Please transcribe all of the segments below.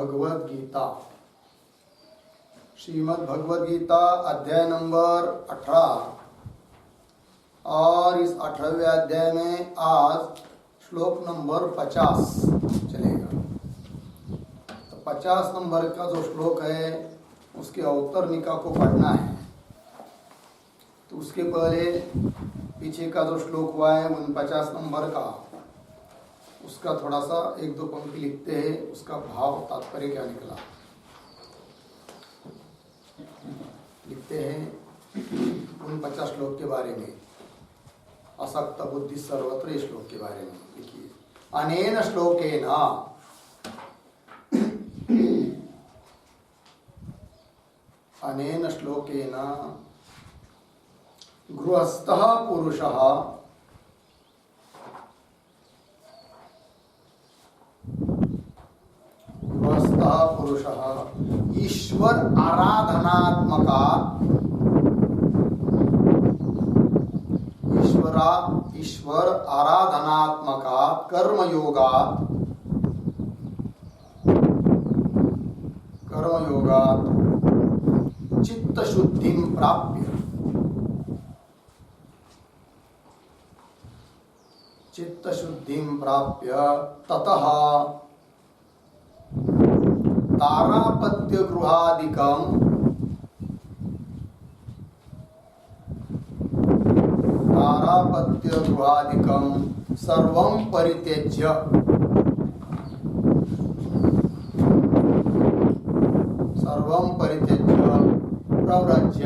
भगवद गीता, श्रीमद् भगवद गीता अध्याय नंबर 18। और इस 18वें अध्याय में आज श्लोक नंबर 50 चलेगा। तो 50 नंबर का जो श्लोक है उसके अवतरणिका को पढ़ना है। तो उसके पहले पीछे का जो श्लोक हुआ है 49 नंबर का, उसका थोड़ा सा एक दो पंक्ति लिखते हैं, उसका भाव तात्पर्य क्या निकला लिखते हैं। 49 श्लोक के बारे में, असक्त बुद्धि सर्वत्र इस श्लोक के बारे में लिखिए। अनेन श्लोकेन अनेन श्लोकेन गृहस्थः पुरुषः ईश्वर आराधनात्मका ईश्वर आराधनात्मका कर्मयोगात् चित्तशुद्धिं प्राप्य ततः तारापत्य गृहादिकं सर्वं परित्यज्य प्रव्रज्य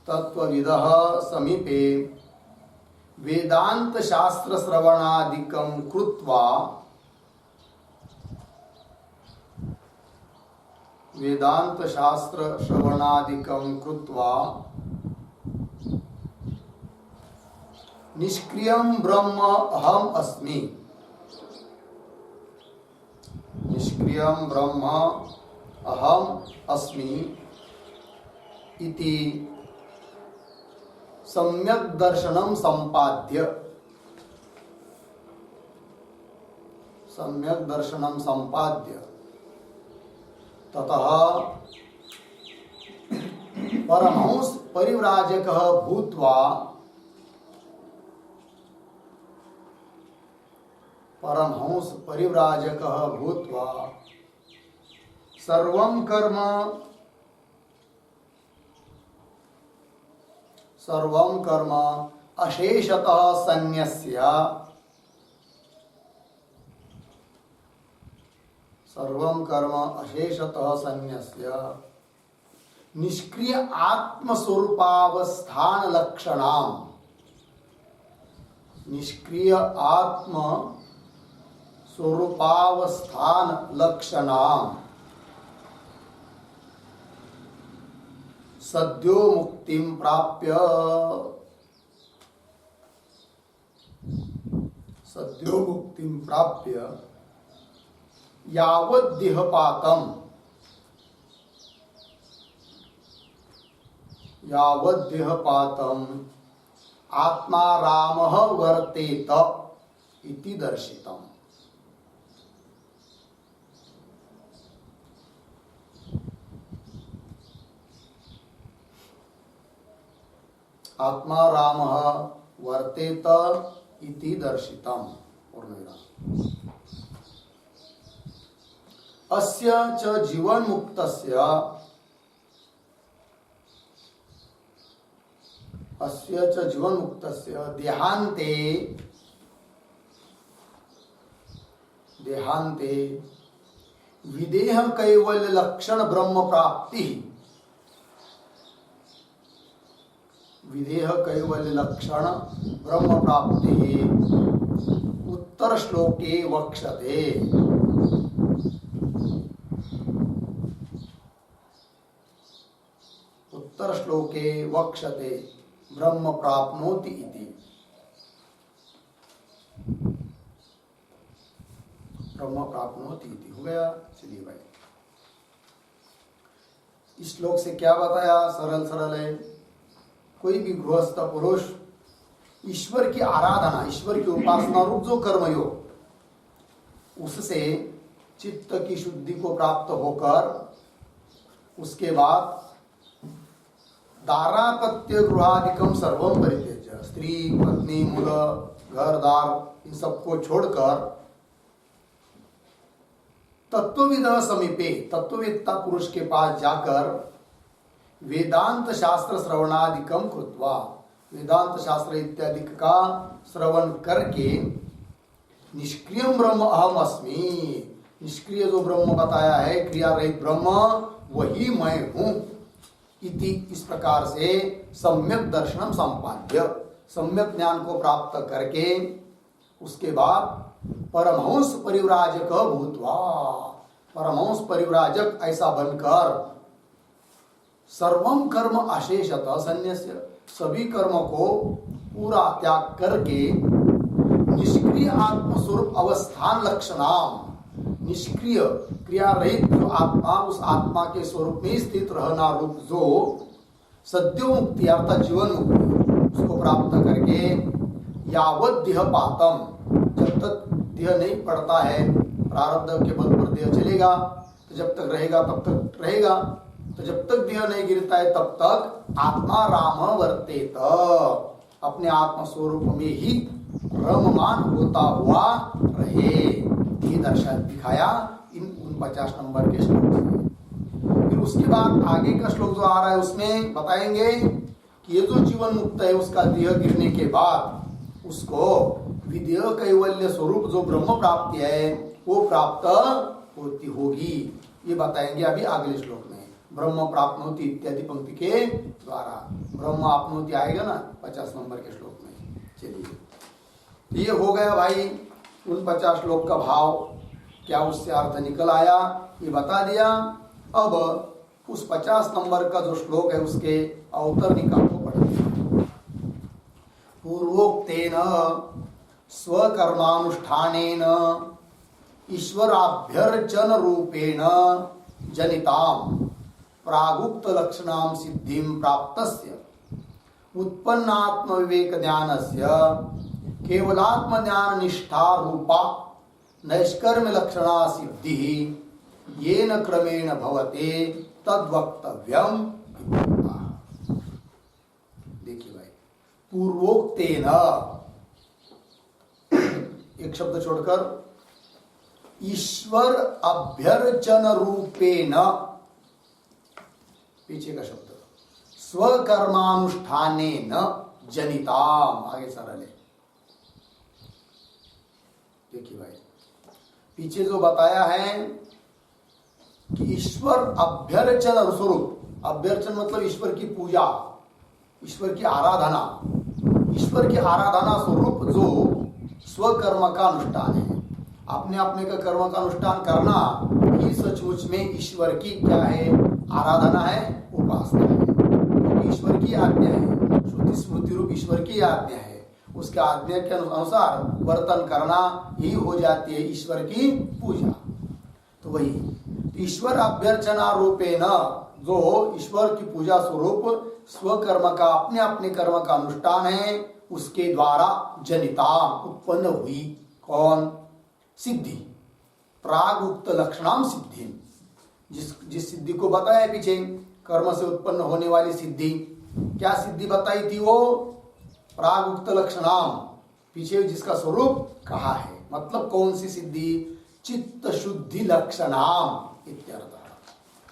तत्त्वविदः समीपे वेदांत शास्त्र श्रवणादिकं कृत्वा निष्क्रियं ब्रह्म अहम् अस्मि इति सम्यक दर्शनं संपाद्य ततः परमहंस परिव्राजकः भूत्वा सर्वं कर्म अशेषतः संन्यस्य निष्क्रिय आत्मस्वरूपावस्थान लक्षणां सद्यो मुक्तिं प्राप्य यावद्देहपातं आत्मारामः वर्तेत इति दर्शितम्। आत्मारामः वर्तेत इति दर्शितम्। अस्य च जीवन्मुक्तस्य देहान्ते विदेह कैवल्य लक्षण ब्रह्म प्राप्ति उत्तर श्लोके वक्ष्यते। ब्रह्म प्राप्नोति इति। हो गया। चलिए भाई, इस श्लोक से क्या बताया? सरल है। कोई भी गृहस्थ पुरुष ईश्वर की आराधना, ईश्वर की उपासना रूप जो कर्मयोग, उससे चित्त की शुद्धि को प्राप्त होकर उसके बाद दारापत्य गृहादिकम सर्वम परित्यज्य, स्त्री पत्नी मूल घर दार इन सबको छोड़कर तत्वविद समीपे, तत्ववेत्ता पुरुष के पास जाकर वेदांत शास्त्र श्रवणादिकम कृत्वा, वेदांत शास्त्र इत्यादि का श्रवण करके निष्क्रिय ब्रह्म अहम अस्मि, निष्क्रिय जो ब्रह्म बताया है, क्रिया रहित ब्रह्म वही मैं हूं इति, इस प्रकार से सम्यक दर्शनम संपाद्य, सम्यक ज्ञान को प्राप्त करके उसके बाद परमहंस परिव्राजक भूत्वा, परमहंस परिव्राजक ऐसा बनकर सर्वम कर्म अशेषतः संन्यस्य, सभी कर्म को पूरा त्याग करके निष्क्रिय आत्मस्वरूप अवस्थान लक्षणाम, निष्क्रिय क्रिया रहित जो आत्मा, उस आत्मा के स्वरूप में स्थित रहना रूप जो सद्यो मुक्ति अर्थात जीवन मुक्ति, उसको प्राप्त करके यावत देह पातम, जब तक देह नहीं पड़ता है, प्रारब्ध के बल पर देह चलेगा तो जब तक रहेगा तब तक रहेगा, तो जब तक देह नहीं गिरता है तब तक आत्मा राम वर्तेत, अपने आत्म स्वरूप में ही रममान होता हुआ रहे, ये दर्शन दिखाया इन 49 नंबर के श्लोक से। फिर उसके बाद आगे का श्लोक जो आ रहा है उसमें बताएंगे कि ये जो जीवन मुक्त है उसका देह गिरने के बाद उसको विदेह कैवल्य स्वरूप जो ब्रह्म प्राप्ति है वो प्राप्त होती होगी, ये बताएंगे अभी अगले श्लोक में। ब्रह्म प्राप्नोति इत्यादि पंक्ति के द्वारा ब्रह्म आपनोति आएगा ना 50 नंबर के श्लोक में। चलिए ये हो गया भाई 49 श्लोक का भाव, क्या उससे अर्थ निकल आया ये बता दिया। अब उस 50 नंबर का जो श्लोक है उसके अवतरणिका को पढ़ते हैं। पूर्वोक्तेन स्वकर्मानुष्ठानेन ईश्वराभ्यर्चन रूपेण जनिताम प्रागुक्त लक्षणाम सिद्धिम प्राप्तस्य उत्पन्नात्म विवेक ज्ञानस्य केवलात्म ज्ञान निष्ठा रूपा नैष्कर्म्य लक्षणा सिद्धि येन क्रमेण भवते तद्वक्तव्यम। देखिए भाई, पूर्वोक्तेन एक शब्द छोड़कर ईश्वर अभ्यर्चन रूपेण, पीछे का शब्द स्वकर्मानुष्ठानेन जनिताम, आगे सरल है। देखिए भाई, पीछे जो बताया है कि ईश्वर अभ्यर्चन स्वरूप, अभ्यर्चन मतलब ईश्वर की पूजा, ईश्वर की आराधना, ईश्वर की आराधना स्वरूप जो स्वकर्म का अनुष्ठान है, अपने अपने का कर्म का अनुष्ठान करना ही सचमुच में ईश्वर की क्या है, आराधना है, उपासना है। क्योंकि ईश्वर की आज्ञा है, श्रुति स्मृति रूप ईश्वर की आज्ञा है, उसके आज्ञा के अनुसार वर्तन करना ही हो जाती है ईश्वर की पूजा। तो वही ईश्वर अभ्यर्चना रूपेण, जो ईश्वर की पूजा स्वरूप स्वकर्म का, अपने अपने कर्म का अनुष्ठान है, उसके द्वारा जनिता उत्पन्न हुई कौन, सिद्धि, प्राग उक्त लक्षणाम सिद्धि, जिस सिद्धि को बताया पीछे, कर्म से उत्पन्न होने वाली सिद्धि, क्या सिद्धि बताई थी वो, प्राग उक्त लक्षणाम, पीछे जिसका स्वरूप कहा है, मतलब कौन सी सिद्धि, चित्त शुद्धि लक्षणाम इत्यर्थ।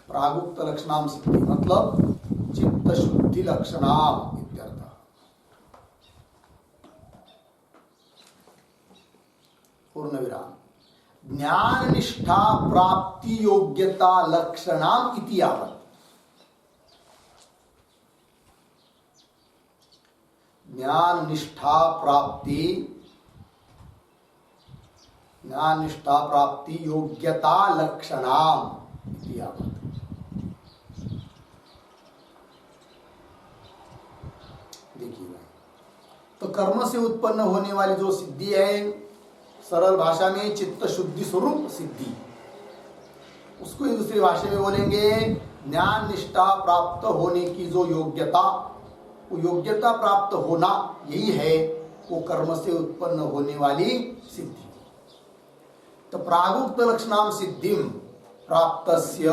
प्रागुक्त लक्षणाम सिद्धि मतलब चित्त शुद्धि लक्षणाम इत्यर्थ। पूर्ण विराम। ज्ञान निष्ठा प्राप्ति योग्यता लक्षणाम इति यावत्। ज्ञान निष्ठा प्राप्ति, ज्ञान निष्ठा प्राप्ति योग्यता लक्षणाम इति यावत्। देखिए भाई, तो कर्म से उत्पन्न होने वाली जो सिद्धि है, सरल भाषा में चित्त शुद्धि स्वरूप सिद्धि, उसको दूसरी भाषा में बोलेंगे ज्ञान निष्ठा प्राप्त होने की जो योग्यता, वो योग्यता प्राप्त होना, यही है वो कर्म से उत्पन्न होने वाली सिद्धि। तो प्रागुक्त लक्षणाम सिद्धिम प्राप्तस्य,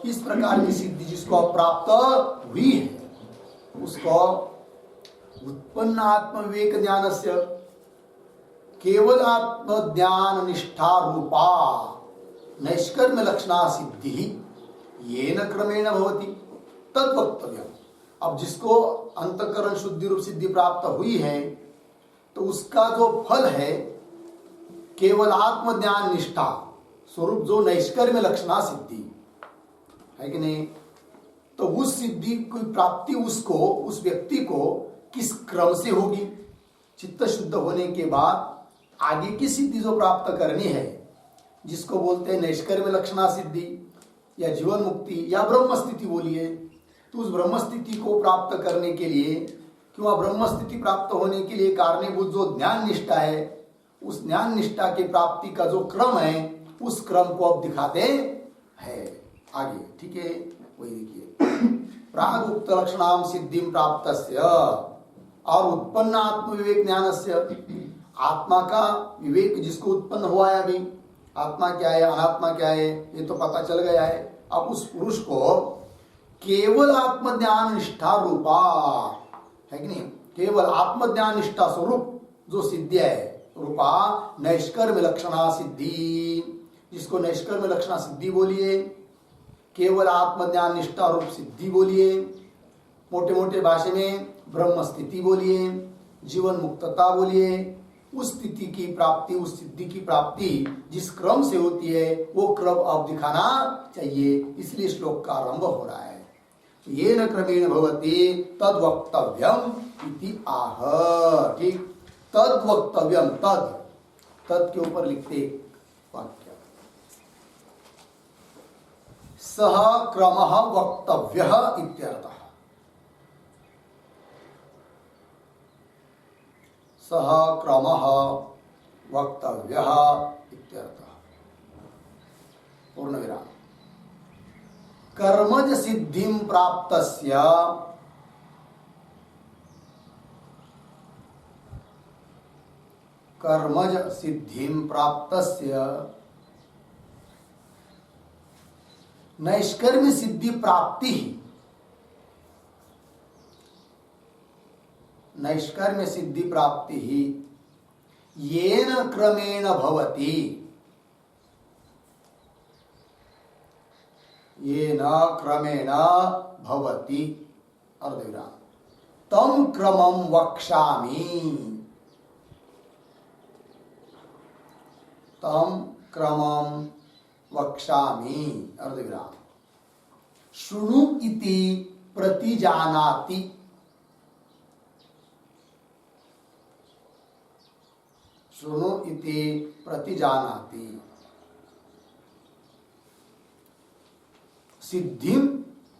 इस प्रकार की सिद्धि जिसको प्राप्त हुई है उसको उत्पन्न आत्म विवेक ज्ञान से केवल आत्म ज्ञान निष्ठा रूपा नैष्कर्म्य लक्षणा सिद्धि येन क्रमेण भवति तद वक्तव्य। अब जिसको अंतःकरण शुद्धि रूप सिद्धि प्राप्त हुई है तो उसका जो फल है केवल आत्मज्ञान निष्ठा स्वरूप जो नैष्कर्म्य लक्षणा सिद्धि है कि नहीं, तो उस सिद्धि की प्राप्ति उसको, उस व्यक्ति को किस क्रम से होगी? चित्त शुद्ध होने के बाद आगे की सिद्धि जो प्राप्त करनी है जिसको बोलते हैं नैष्कर्म्य लक्षणा सिद्धि या जीवन मुक्ति या ब्रह्म स्थिति बोलिए, तो उस ब्रह्म स्थिति को प्राप्त करने के लिए, क्यों ब्रह्म स्थिति प्राप्त होने के लिए कारणीभूत जो ज्ञान निष्ठा है, उस ज्ञान निष्ठा की प्राप्ति का जो क्रम है उस क्रम को अब दिखाते हैं आगे। ठीक है, वही देखिए प्राग उक्त लक्षणाम सिद्धिम प्राप्तस्य और उत्पन्न आत्म विवेक ज्ञानस्य, आत्मा का विवेक जिसको उत्पन्न हुआ है, अभी आत्मा क्या है अनात्मा क्या है ये तो पता चल गया है। अब उस पुरुष को केवल आत्मज्ञान निष्ठा रूपा है कि नहीं, केवल आत्मज्ञान निष्ठा स्वरूप जो सिद्धि है रूपा नैष्कर्म्य लक्षणा सिद्धि, जिसको नैष्कर्म्य लक्षणा सिद्धि बोलिए, केवल आत्मज्ञान निष्ठा रूप सिद्धि बोलिए, मोटे मोटे भाषा में ब्रह्म स्थिति बोलिए, जीवन मुक्तता बोलिए, उस स्थिति की प्राप्ति, उस सिद्धि की प्राप्ति जिस क्रम से होती है वो क्रम अब दिखाना चाहिए, इसलिए श्लोक का आरंभ हो रहा है। ये न क्रमेण भवति तद वक्तव्यम इति आह। ठीक, तद वक्तव्यम, तद के ऊपर लिखते वाक्य सह क्रमः वक्तव्यः इत्यर्थः। सह क्रमः वक्तव्यः इत्यर्थः। पूर्ण विराम। कर्मज सिद्धिं प्राप्तस्य कर्मज सिद्धिं प्राप्तस्य नैष्कर्म्य सिद्धि प्राप्ति, नैष्कर्म्य सिद्धि प्राप्ति ही येन क्रमेण भवति, येन क्रमेण भवति अर्धविराम तम क्रमं वक्ष्यामि, तम क्रमं वक्ष्यामि अर्धविराम शृणु इति प्रतिजानाति, शृणु इति प्रतिजानाति सिद्धिम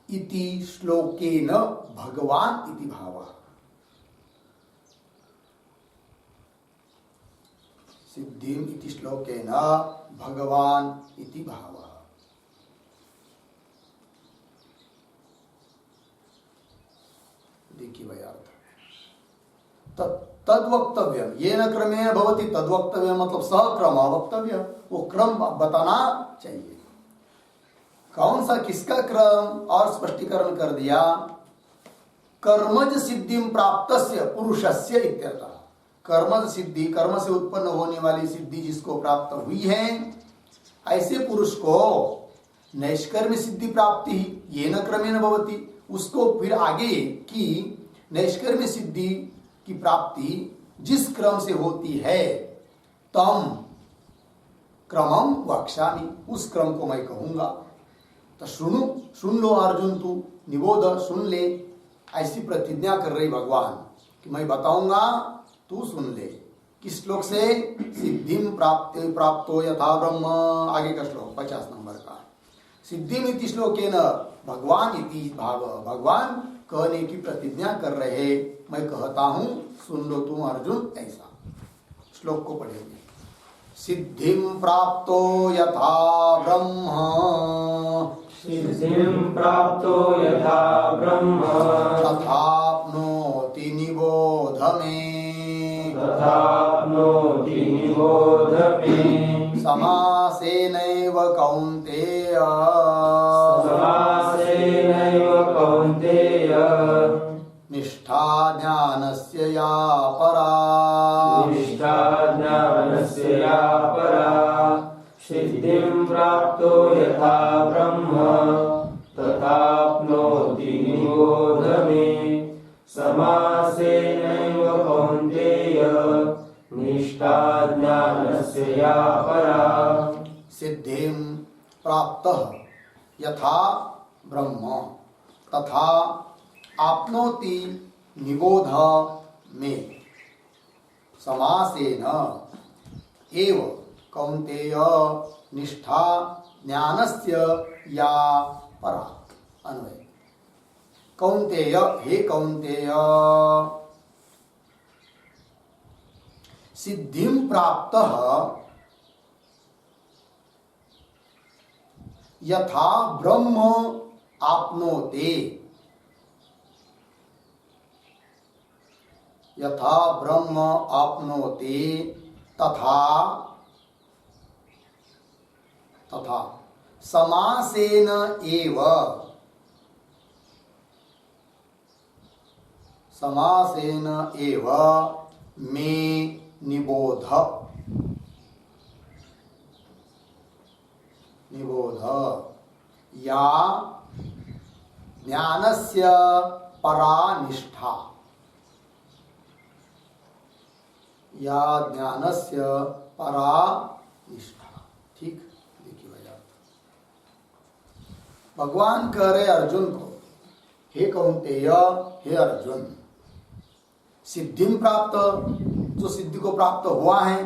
इति श्लोकेन भगवान इति भावः, सिद्धिम इति श्लोकेन भगवान इति भावः। देखिए भाई अर्थ तद वक्तव्य ये न क्रमेण भवति, तद वक्तव्य मतलब सहक्रम वक्तव्य, वो क्रम बताना चाहिए। कौन सा किसका क्रम और स्पष्टीकरण कर दिया। कर्मज सिद्धिम प्राप्तस्य पुरुषस्य इत्यर्थः। कर्मज सिद्धि, कर्म से उत्पन्न होने वाली सिद्धि जिसको प्राप्त हुई है ऐसे पुरुष को नैष्कर्म्य सिद्धि प्राप्ति ये न क्रमेण भवति, उसको फिर आगे की नैष्कर्म्य सिद्धि की प्राप्ति जिस क्रम से होती है तम क्रमम वक्ष्यामि, उस क्रम को मैं कहूंगा। तो सुन लो अर्जुन, तू निबोध सुन ले, ऐसी प्रतिज्ञा कर रही भगवान कि मैं बताऊंगा तू सुन ले। किस श्लोक से? सिद्धिम प्राप्तो यथा ब्रह्म, आगे का श्लोक 50 नंबर का। सिद्धिम इति श्लोकेन भगवान इति भाव, भगवान कहने की प्रतिज्ञा कर रहे, मैं कहता हूं सुन लो तुम अर्जुन। ऐसा श्लोक को पढ़ेंगे। सिद्धिम प्राप्तो यथा ब्रह्म, सिद्धिं प्राप्तो यथा ब्रह्म, तथाप्नोति तथाप्नोति निबोध मे। समासेनैव कौन्तेय समासेनैव कौन्तेय निष्ठा ज्ञानस्य या परा निष्ठा ज्ञानस्य या परा सिद्धिं प्राप्तो यथा ब्रह्म तथाप्नोति निबोध मे। समासेनैव कौन्तेय निष्ठा ज्ञानस्य या परा सिद्धिं प्राप्तः यथा ब्रह्म तथा आपनोति निबोध मे। समासेन एव कौन्तेय निष्ठा ज्ञानस्य या परा। अन्वय कौन्तेय हे कौन्तेय सिद्धिं प्राप्तः यथा ब्रह्म आपनोते यथा ब्रह्म आपनोते तथा तथा समासेन एव मे निबोध या ज्ञानस्य परा निष्ठा या ज्ञानस्य परा निष्ठा। ठीक, देखिए भैया भगवान कह रहे अर्जुन को, हे कौन्तेय हे अर्जुन, सिद्धिं प्राप्त, जो सिद्धि को प्राप्त हुआ है,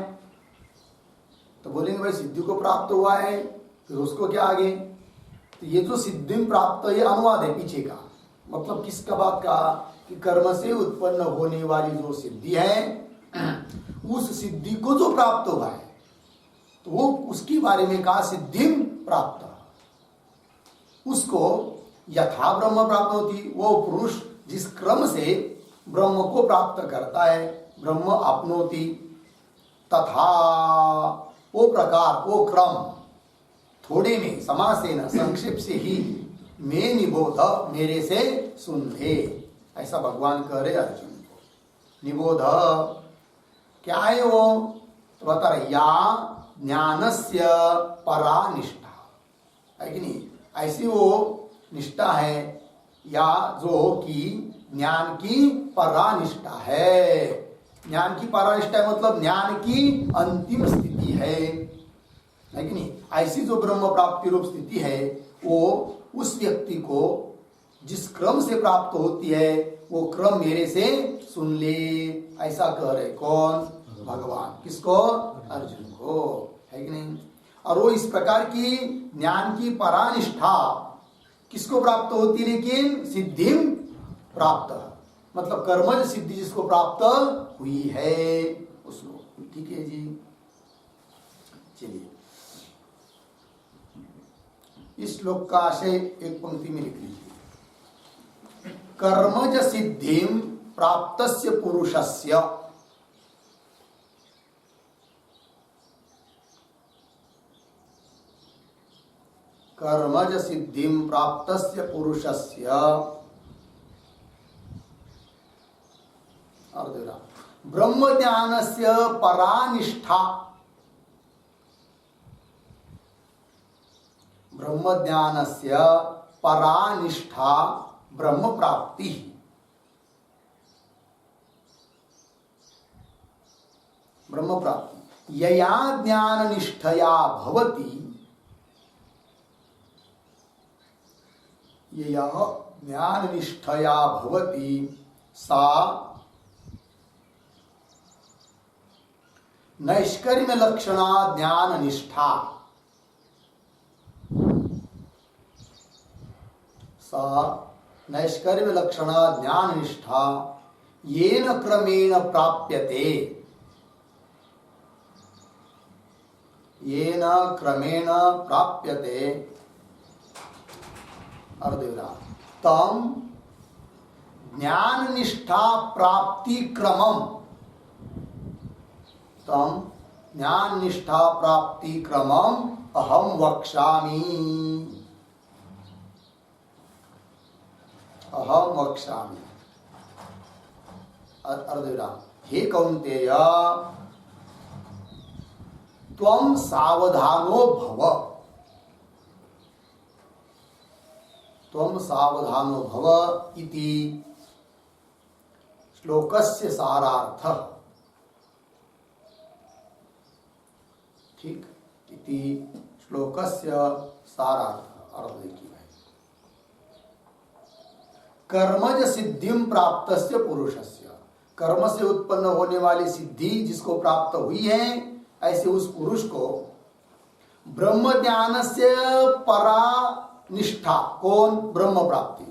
तो बोलेंगे भाई सिद्धि को प्राप्त हुआ है फिर उसको क्या आगे। तो ये जो सिद्धिं प्राप्त ये अनुवाद है पीछे का, मतलब किसका बात का कि कर्म से उत्पन्न होने वाली जो सिद्धि है उस सिद्धि को जो प्राप्त हुआ है तो वो उसके बारे में कहा सिद्धिं प्राप्त। उसको यथा ब्रह्म प्राप्त होती, वो पुरुष जिस क्रम से ब्रह्म को प्राप्त करता है, ब्रह्म आपनोति, तथा वो प्रकार वो क्रम थोड़े में समासेन संक्षेप से ही मैं निबोध मेरे से सुन ले। ऐसा भगवान कह रहे अर्जुन को। निबोध क्या है वो, तो बता रहे या ज्ञानस्य परा निष्ठा है कि नहीं। ऐसी वो निष्ठा है या जो कि ज्ञान की परा निष्ठा है। ज्ञान की परा निष्ठा मतलब ज्ञान की अंतिम स्थिति है कि नहीं। ऐसी जो ब्रह्म प्राप्ति रूप स्थिति है वो उस व्यक्ति को जिस क्रम से प्राप्त होती है वो क्रम मेरे से सुन ले। ऐसा कह रहे कौन, भगवान। किसको, अर्जुन को, है कि नहीं। और वो इस प्रकार की ज्ञान की परानिष्ठा किसको प्राप्त होती, लेकिन सिद्धि प्राप्त, मतलब कर्मज सिद्धि जिसको प्राप्त हुई है उसको। ठीक है जी, चलिए इस श्लोक का आशय एक पंक्ति में लिख लीजिए। कर्मज सिद्धिं प्राप्तस्य पुरुषस्य कर्मज सिद्धिं प्राप्तस्य पुरुषस्य ब्रह्म ज्ञानस्य परानिष्ठा, ब्रह्म ज्ञानस्य परानिष्ठा ब्रह्म प्राप्ति। ब्रह्म प्राप्ति यया ज्ञान निष्ठया भवति, यया ज्ञान निष्ठया भवति सा नैष्कर्म्य लक्षणा ज्ञान निष्ठा, सा नैष्कर्म्य लक्षणा ज्ञान निष्ठा येन क्रमेण प्राप्यते, येन क्रमेण प्राप्यते अर्धविरा तम ज्ञान निष्ठा प्राप्ति क्रमम तम ज्ञान निष्ठा प्राप्ति क्रमम अहम वक्ष्यामि। अहम वक्ष्यामि। अर्धविराम। हे कौन्तेय त्वं सावधानो भव। त्वं सावधानो भव इति श्लोकस्य सारार्थ। ठीक, इति श्लोकस्य सारार्थ। अर्थ देखिए भाई, कर्मज सिद्धिम प्राप्तस्य पुरुषस्य, कर्म से उत्पन्न होने वाली सिद्धि जिसको प्राप्त हुई है, ऐसे उस पुरुष को ब्रह्म ज्ञान से परा निष्ठा, कौन? ब्रह्म प्राप्ति।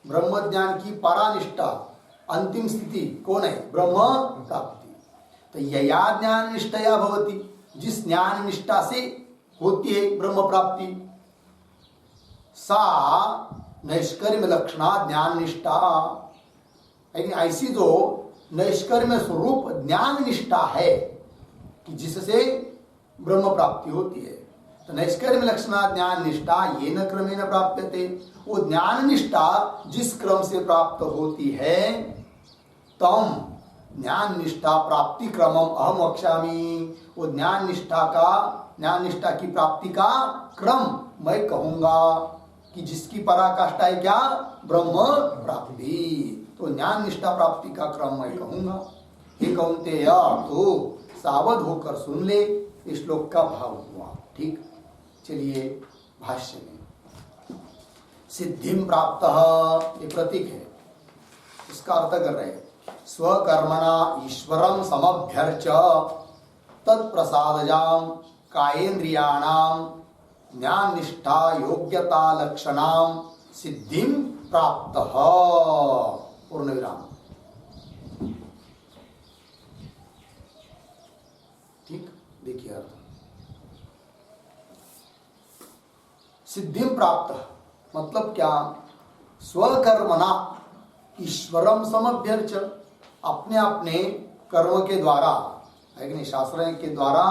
ब्रह्म ज्ञान की परा निष्ठा, अंतिम स्थिति कौन है? ब्रह्म प्राप्ति। तो यया ज्ञान निष्ठया भवति, जिस ज्ञान निष्ठा से होती है ब्रह्म प्राप्ति, सा नैष्कर्म्य लक्षणा ज्ञान निष्ठा। ऐसी जो नैष्कर्म्य स्वरूप ज्ञान निष्ठा है कि जिससे ब्रह्म प्राप्ति होती है, तो नैष्कर्म्य लक्षणा ज्ञान निष्ठा ये न क्रमेण प्राप्यते, वो ज्ञान निष्ठा जिस क्रम से प्राप्त होती है, तम ज्ञान निष्ठा प्राप्ति क्रमम अहम वक्ष्यामि, वो ज्ञान निष्ठा की प्राप्ति का क्रम मैं कहूंगा कि जिसकी पराकाष्ठा है क्या? ब्रह्म प्राप्ति। तो ज्ञान निष्ठा प्राप्ति का क्रम मैं कहूंगा। हे कौन्तेय, तो सावध होकर सुन ले। इस श्लोक का भाव हुआ। ठीक, चलिए भाष्य में। सिद्धिम प्राप्त, ये प्रतीक है, इसका अर्थ कर रहे हैं। स्वकर्मणा ईश्वरं समभ्यर्च तत्प्रसादजाम कायेन्द्रियाणाम ज्ञान निष्ठा योग्यता लक्षणाम सिद्धिम प्राप्त। पूर्ण विराम। ठीक, देखिए अर्थ। सिद्धिम प्राप्त मतलब क्या? स्वकर्मणा ईश्वरम समभ्यर्च, अपने अपने कर्म के द्वारा, है कि नहीं, शास्त्र के द्वारा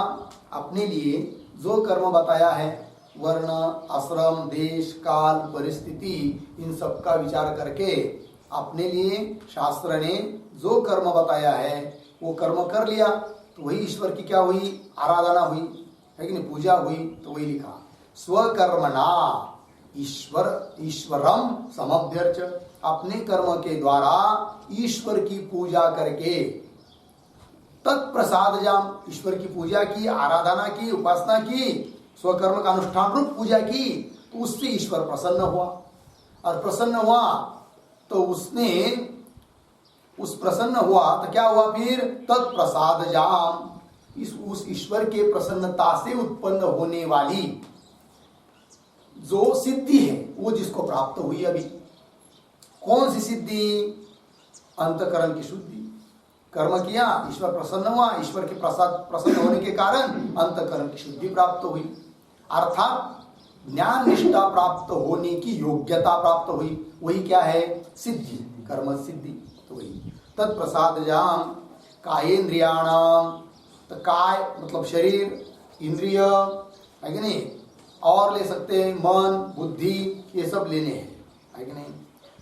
अपने लिए जो कर्म बताया है, वर्ण, आश्रम, देश, काल, परिस्थिति, इन सब का विचार करके अपने लिए शास्त्र ने जो कर्म बताया है वो कर्म कर लिया, तो वही ईश्वर की क्या हुई? आराधना हुई, है कि नहीं, पूजा हुई। तो वही लिखा स्वकर्मणा ईश्वरम समभ्यर्च, अपने कर्म के द्वारा ईश्वर की पूजा करके, तत्प्रसादजाम, ईश्वर की पूजा की, आराधना की, उपासना की, स्वकर्म का अनुष्ठान रूप पूजा की, तो उससे ईश्वर प्रसन्न हुआ। और प्रसन्न हुआ तो उसने उस प्रसन्न हुआ तो क्या हुआ फिर? तत्प्रसादजाम, उस ईश्वर के प्रसन्नता से उत्पन्न होने वाली जो सिद्धि है वो जिसको प्राप्त हुई अभी। कौन सी सिद्धि? अंतकरण की शुद्धि। कर्म किया, ईश्वर प्रसन्न हुआ, ईश्वर के प्रसन्न होने के कारण अंतकरण की शुद्धि प्राप्त हुई, अर्थात ज्ञान निष्ठा प्राप्त होने की योग्यता प्राप्त हुई। वही क्या है? सिद्धि, कर्म सिद्धि। तो वही तत्प्रसादजाम कायेन्द्रियाणाम, तो काय मतलब शरीर, इंद्रिय, है कि नहीं, और ले सकते हैं मन, बुद्धि, ये सब लेने हैं, है कि नहीं।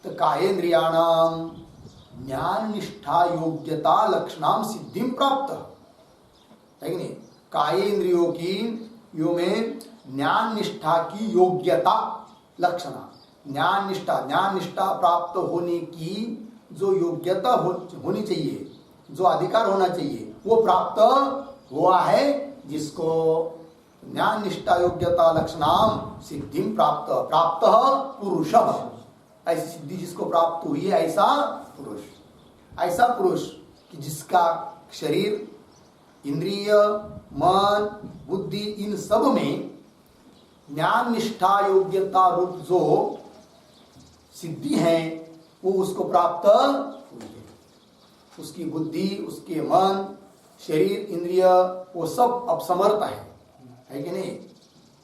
तो कायेन्द्रियाणाम ज्ञान निष्ठा योग्यता लक्षणाम सिद्धिम प्राप्त, है कि नहीं। कायेन्द्रियों की यो में ज्ञान निष्ठा की योग्यता लक्षणा, ज्ञान निष्ठा प्राप्त होने की जो योग्यता होनी चाहिए, जो अधिकार होना चाहिए, वो प्राप्त हुआ है, जिसको ज्ञान निष्ठा योग्यता लक्षणाम सिद्धिम प्राप्त पुरुष, ऐसी सिद्धि जिसको प्राप्त हुई है, ऐसा पुरुष कि जिसका शरीर, इंद्रिय, मन, बुद्धि, इन सब में ज्ञान निष्ठा योग्यता रूप जो सिद्धि है वो उसको प्राप्त हुई है। उसकी बुद्धि, उसके मन, शरीर, इंद्रिय, वो सब अब समर्थ है कि नहीं।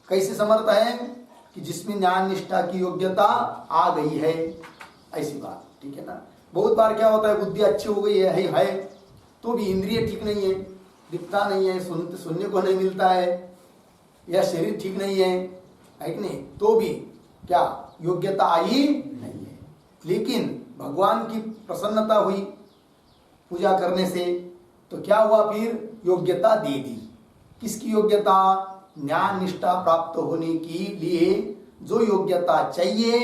कैसे समर्थ है? कि जिसमें ज्ञान निष्ठा की योग्यता आ गई है, ऐसी बात, ठीक है ना। बहुत बार क्या होता है, बुद्धि अच्छी हो गई है तो भी इंद्रिय ठीक नहीं है, दिखता नहीं है, सुनने को नहीं मिलता है, या शरीर ठीक नहीं है कि नहीं, तो भी क्या योग्यता आई नहीं है। लेकिन भगवान की प्रसन्नता हुई पूजा करने से, तो क्या हुआ, फिर योग्यता दे दी। किसकी योग्यता? ज्ञान निष्ठा प्राप्त होने के लिए जो योग्यता चाहिए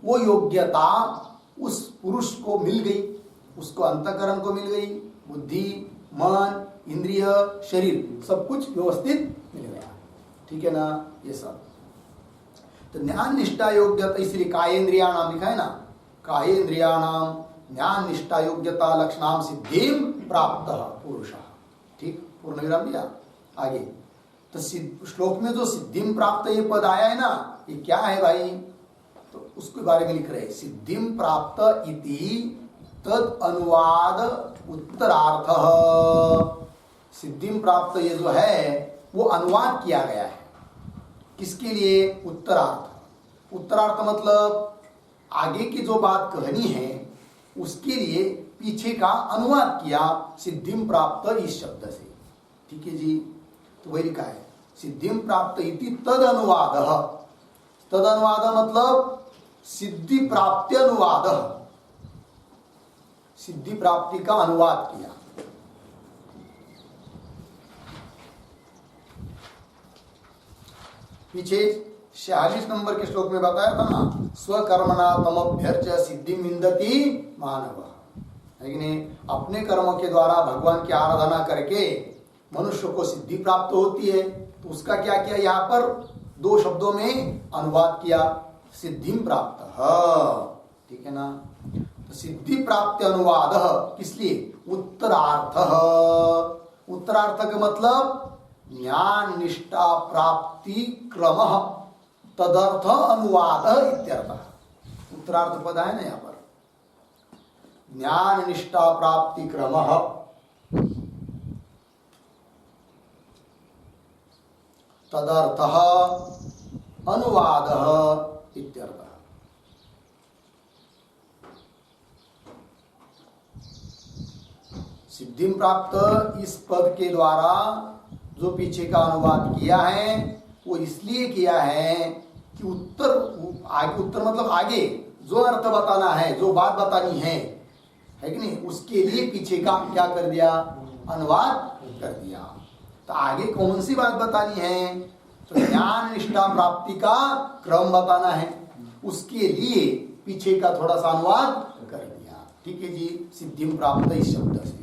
वो योग्यता उस पुरुष को मिल गई, उसको अंतःकरण को मिल गई, बुद्धि, मन, इंद्रिय, शरीर सब कुछ व्यवस्थित मिल गया। ठीक है ना, ये सब तो ज्ञान निष्ठा योग्यता, इसलिए कायेन्द्रिया नाम लिखा है ना, कायेन्द्रिया नाम ज्ञान निष्ठा योग्यता लक्षणाम सिद्धिम प्राप्त पुरुष। ठीक, पूर्ण विराम दिया। आगे तो श्लोक में जो सिद्धिम प्राप्त ये पद आया है ना, ये क्या है भाई? तो उसके बारे में लिख रहे हैं, सिद्धिम प्राप्त इति तद अनुवाद उत्तरार्थ। सिद्धिम प्राप्त ये जो है वो अनुवाद किया गया है, किसके लिए? उत्तरार्थ। उत्तरार्थ मतलब आगे की जो बात कहनी है उसके लिए पीछे का अनुवाद किया सिद्धिम प्राप्त इस शब्द से। ठीक है जी, तो वही लिखा है सिद्धिम प्राप्त इति तद अनुवाद। तद अनुवाद मतलब सिद्धि प्राप्ति अनुवाद, सिद्धि प्राप्ति का अनुवाद किया। पीछे 46 नंबर के श्लोक में बताया था ना, स्वकर्मणा तमभ्यर्च सिद्धि विन्दति मानव, है कि नहीं? अपने कर्मों के द्वारा भगवान की आराधना करके मनुष्य को सिद्धि प्राप्त होती है। तो उसका क्या किया, यहाँ पर दो शब्दों में अनुवाद किया, सिद्धि प्राप्त। ठीक है ना, तो सिद्धि प्राप्ति अनुवाद किस लिए? उत्तरार्थ। उत्तरार्थ का मतलब ज्ञान निष्ठा प्राप्ति क्रम तदर्थ अनुवाद इत्यर्थ। उत्तरार्थ पद है ना यहाँ पर, ज्ञान निष्ठा प्राप्ति क्रम तदर्थ अनुवाद इत्यर्थ। सिद्धि प्राप्त इस पद के द्वारा जो पीछे का अनुवाद किया है वो इसलिए किया है कि उत्तर मतलब आगे जो अर्थ बताना है, जो बात बतानी है कि नहीं, उसके लिए पीछे का क्या कर दिया, अनुवाद कर दिया। तो आगे कौन सी बात बतानी है? तो ज्ञान निष्ठा प्राप्ति का क्रम बताना है, उसके लिए पीछे का थोड़ा सा अनुवाद कर दिया। ठीक है जी, सिद्धि प्राप्त इस शब्द से।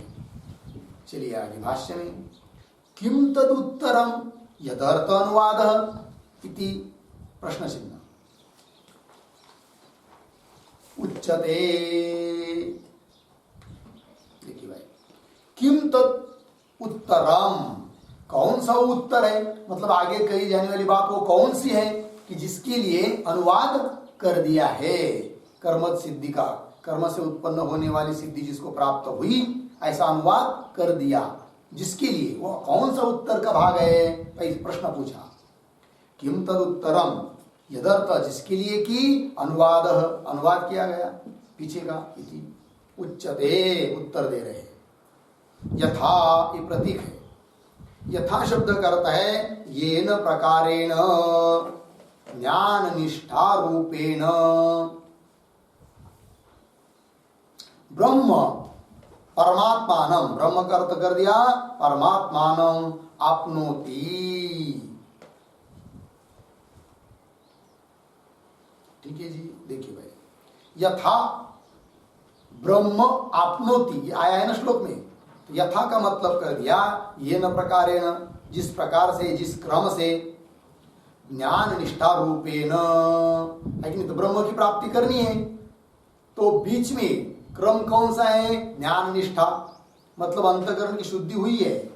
चलिए आगे भाष्य में, किम तद उत्तरम यदर्थ अनुवाद इति प्रश्न चिन्ह उच्यते। देखिए भाई, किम तद उत्तरम, कौन सा उत्तर है, मतलब आगे कही जाने वाली बात वो कौन सी है कि जिसके लिए अनुवाद कर दिया है। कर्म सिद्धि का, कर्म से उत्पन्न होने वाली सिद्धि जिसको प्राप्त हुई, ऐसा अनुवाद कर दिया, जिसके लिए वो कौन सा उत्तर का भाग है? प्रश्न पूछा, किम तद उत्तरम यदर्थ, जिसके लिए कि अनुवाद किया गया पीछे का, इति उच्यते, उत्तर दे रहे। यथा, ये प्रतीक है, यथा शब्द का अर्थ है येन प्रकारेण ज्ञान निष्ठा रूपेण ब्रह्म परमात्मानम, ब्रह्म का अर्थ कर दिया परमात्मानम आपनोति। ठीक है जी, देखिए भाई, यथा ब्रह्म आपनोति आया है ना श्लोक में, तो यथा का मतलब कर दिया ये न प्रकारेण, जिस प्रकार से, जिस क्रम से, ज्ञान निष्ठा रूपेण, लेकिन तो ब्रह्म की प्राप्ति करनी है, तो बीच में क्रम कौन सा है? ज्ञान निष्ठा, मतलब अंतःकरण की शुद्धि हुई है,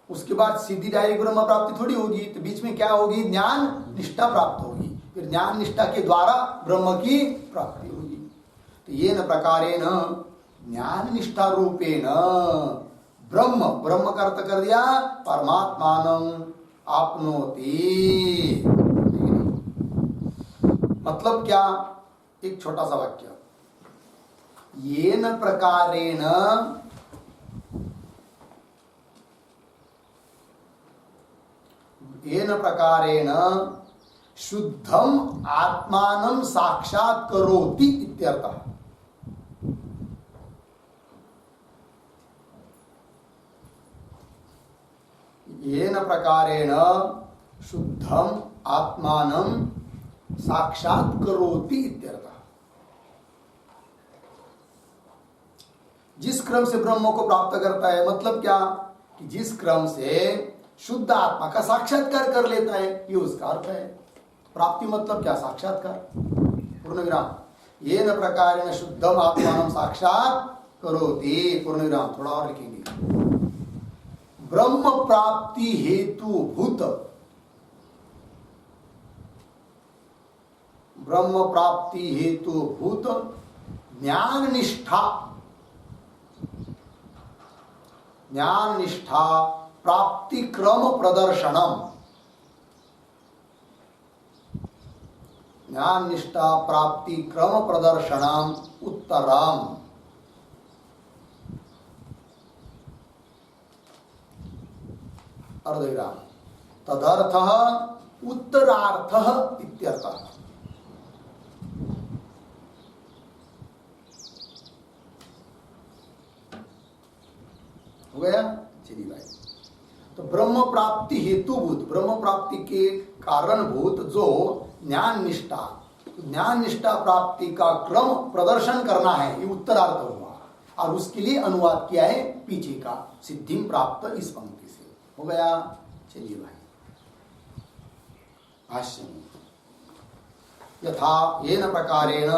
उसके बाद सीधी डायरेक्ट ब्रह्म प्राप्ति थोड़ी होगी, तो बीच में क्या होगी? ज्ञान निष्ठा प्राप्त होगी, फिर ज्ञान निष्ठा के द्वारा ब्रह्म की प्राप्ति होगी। तो ये न प्रकारेण ज्ञान निष्ठा रूपेण ब्रह्म का अर्थ कर दिया परमात्मानं आपनोति। मतलब क्या? एक छोटा सा वाक्य, येन प्रकारेण येन प्रकारेण शुद्धम आत्मानं साक्षात्करोति इत्यर्थः। येन प्रकारेण शुद्धम आत्मानं साक्षात्करोति इत्यर्थः। जिस क्रम से ब्रह्म को प्राप्त करता है, मतलब क्या कि जिस क्रम से शुद्ध आत्मा का साक्षात्कार कर लेता है, ये उसका अर्थ है। प्राप्ति मतलब क्या? साक्षात्कार। पूर्ण विराम। येन प्रकारेण शुद्धम आत्मानं साक्षात्करोति, पूर्ण विराम। थोड़ा और लिखेंगे। ब्रह्म प्राप्ति हेतु भूत, ब्रह्म प्राप्ति हेतु भूत ज्ञान निष्ठा, ज्ञान निष्ठा प्राप्ति क्रम प्रदर्शनम, ज्ञान निष्ठा प्राप्ति क्रम प्रदर्शनम उत्तरम। अर्धविराम। तदर्थः उत्तरार्थः इत्यर्थः। हो गया? चलिए भाई। तो ब्रह्म प्राप्ति हेतुभूत, ब्रह्म प्राप्ति के कारणभूत जो ज्ञान निष्ठा, ज्ञान निष्ठा प्राप्ति का क्रम प्रदर्शन करना है, ये उत्तरार्थ हुआ। और उसके लिए अनुवाद किया है पीछे का, सिद्धि प्राप्त इस पंक्ति से। हो गया? चलिए भाई। भाष्य में यथा येन प्रकारेण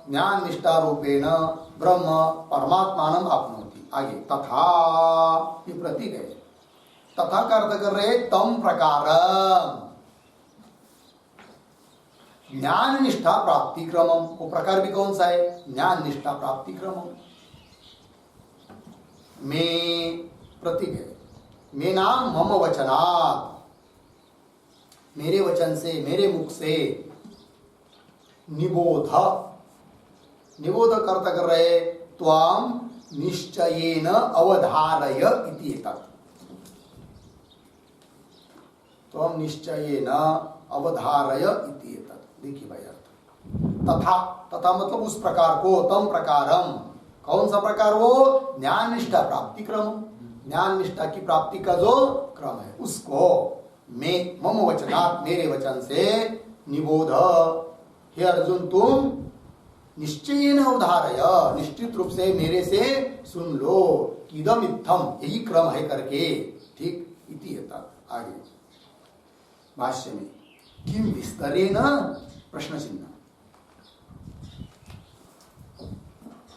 ज्ञान निष्ठा रूपेण ब्रह्म परमात्मानं आप्नोति। आगे तथा, ये प्रतीक है। तथा का अर्थ कर रहे तम प्रकारम, ज्ञान निष्ठा प्राप्ति क्रमम। वो प्रकार भी कौन सा है? ज्ञान निष्ठा प्राप्ति क्रमम। में प्रतीक है। मे नाम मम वचनात्, मेरे वचन से, मेरे मुख से। निबोध, निबोध अर्थ कर रहे त्वाम निश्चयेन अवधारय इति एतत्। त्वम निश्चयेन अवधारय इति एतत्। देखिए भाई अर्थ। तथा, तथा मतलब उस प्रकार को, तम प्रकारम। कौन सा प्रकार? वो ज्ञान निष्ठा प्राप्ति क्रम, ज्ञान निष्ठा की प्राप्ति का जो क्रम है उसको। मैं मम वचनात्, मेरे वचन से। निबोध, हे अर्जुन तुम निश्चयेन अवधारय, निश्चित रूप से मेरे से सुन लो। इदम इत्थम, यही क्रम है करके। ठीक, इति एतत्। आगे भाष्य में किम विस्तरेण प्रश्न चिन्ह।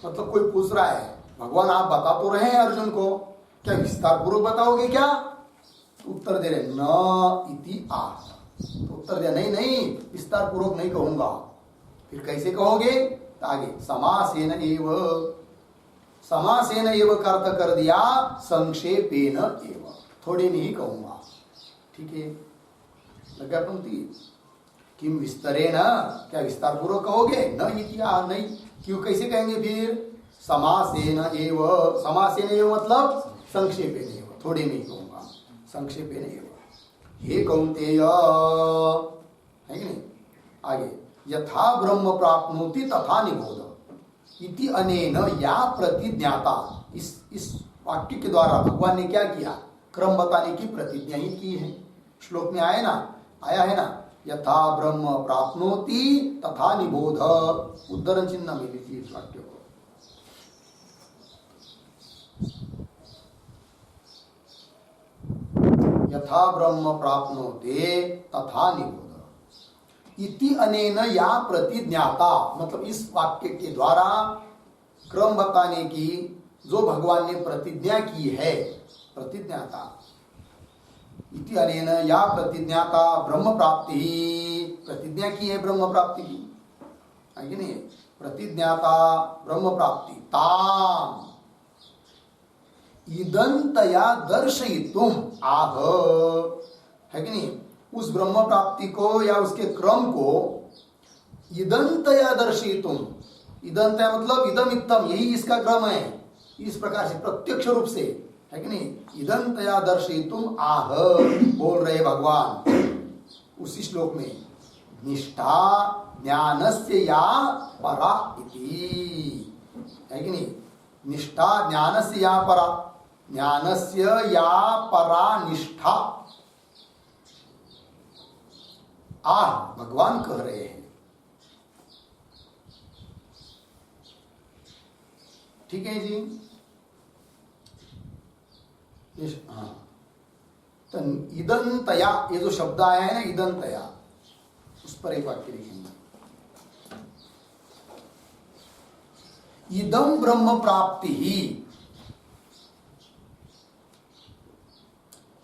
मतलब कोई पूछ रहा है, भगवान आप बता तो रहे हैं अर्जुन को, क्या विस्तार पूर्वक बताओगे क्या? उत्तर दे रहे न इति आह। तो उत्तर दिया नहीं नहीं, विस्तार पूर्वक नहीं कहूंगा। फिर कैसे कहोगे? आगे समासेन एव, समासेन एव का अर्थ कर दिया संक्षेपेन एव, थोड़ी नहीं कहूंगा। ठीक है, लगा पंक्ति। किम विस्तरेण, क्या विस्तार पूर्वक कहोगे? न इति आह, नहीं। क्यों, कैसे कहेंगे फिर? समासेन एव, समासेन एव मतलब संक्षेपेन एव, थोड़े नहीं कहूंगा, संक्षेपेन एव। हे कौन्तेय, है कि नहीं? आगे यथा ब्रह्म प्राप्नोति तथा निबोध इति अनेन या प्रतिज्ञाता। इस वाक्य के द्वारा भगवान ने क्या किया? क्रम बताने की प्रतिज्ञा ही की है। श्लोक में आया है ना, यथा ब्रह्म प्राप्नोति तथा निबोध। उद्धरण चिन्ह में लिखिए इस वाक्य को। यथा ब्रह्म प्राप्नोते तथा निबोध इति अनेन या प्रतिज्ञाता, मतलब इस वाक्य के द्वारा क्रम बताने की जो भगवान ने प्रतिज्ञा की है, प्रतिज्ञाता। इति अनेन या प्रतिज्ञाता ब्रह्म प्राप्ति, प्रतिज्ञा की है ब्रह्म प्राप्ति की, है कि नहीं? प्रतिज्ञाता ब्रह्म प्राप्ति ताम इदंतया दर्शयितुम आह, है कि नहीं? उस ब्रह्म प्राप्ति को या उसके क्रम को इदंतया दर्शयितुम, इदंतया मतलब इदम इत्तम, यही इसका क्रम है, इस प्रकार से प्रत्यक्ष रूप से, है कि नहीं? इदंतया दर्शयितुम आह, बोल रहे भगवान। उसी श्लोक में निष्ठा ज्ञानस्य या परा इति, है कि नहीं? निष्ठा ज्ञानस्य या परा, ज्ञानस्य या परा निष्ठा। भगवान कह रहे हैं, ठीक है जी। हाँ, तो इदंतया, ये जो शब्द आया है ना इदंतया, उस पर एक वाक्य लिखेंगे। इदम ब्रह्म प्राप्ति ही,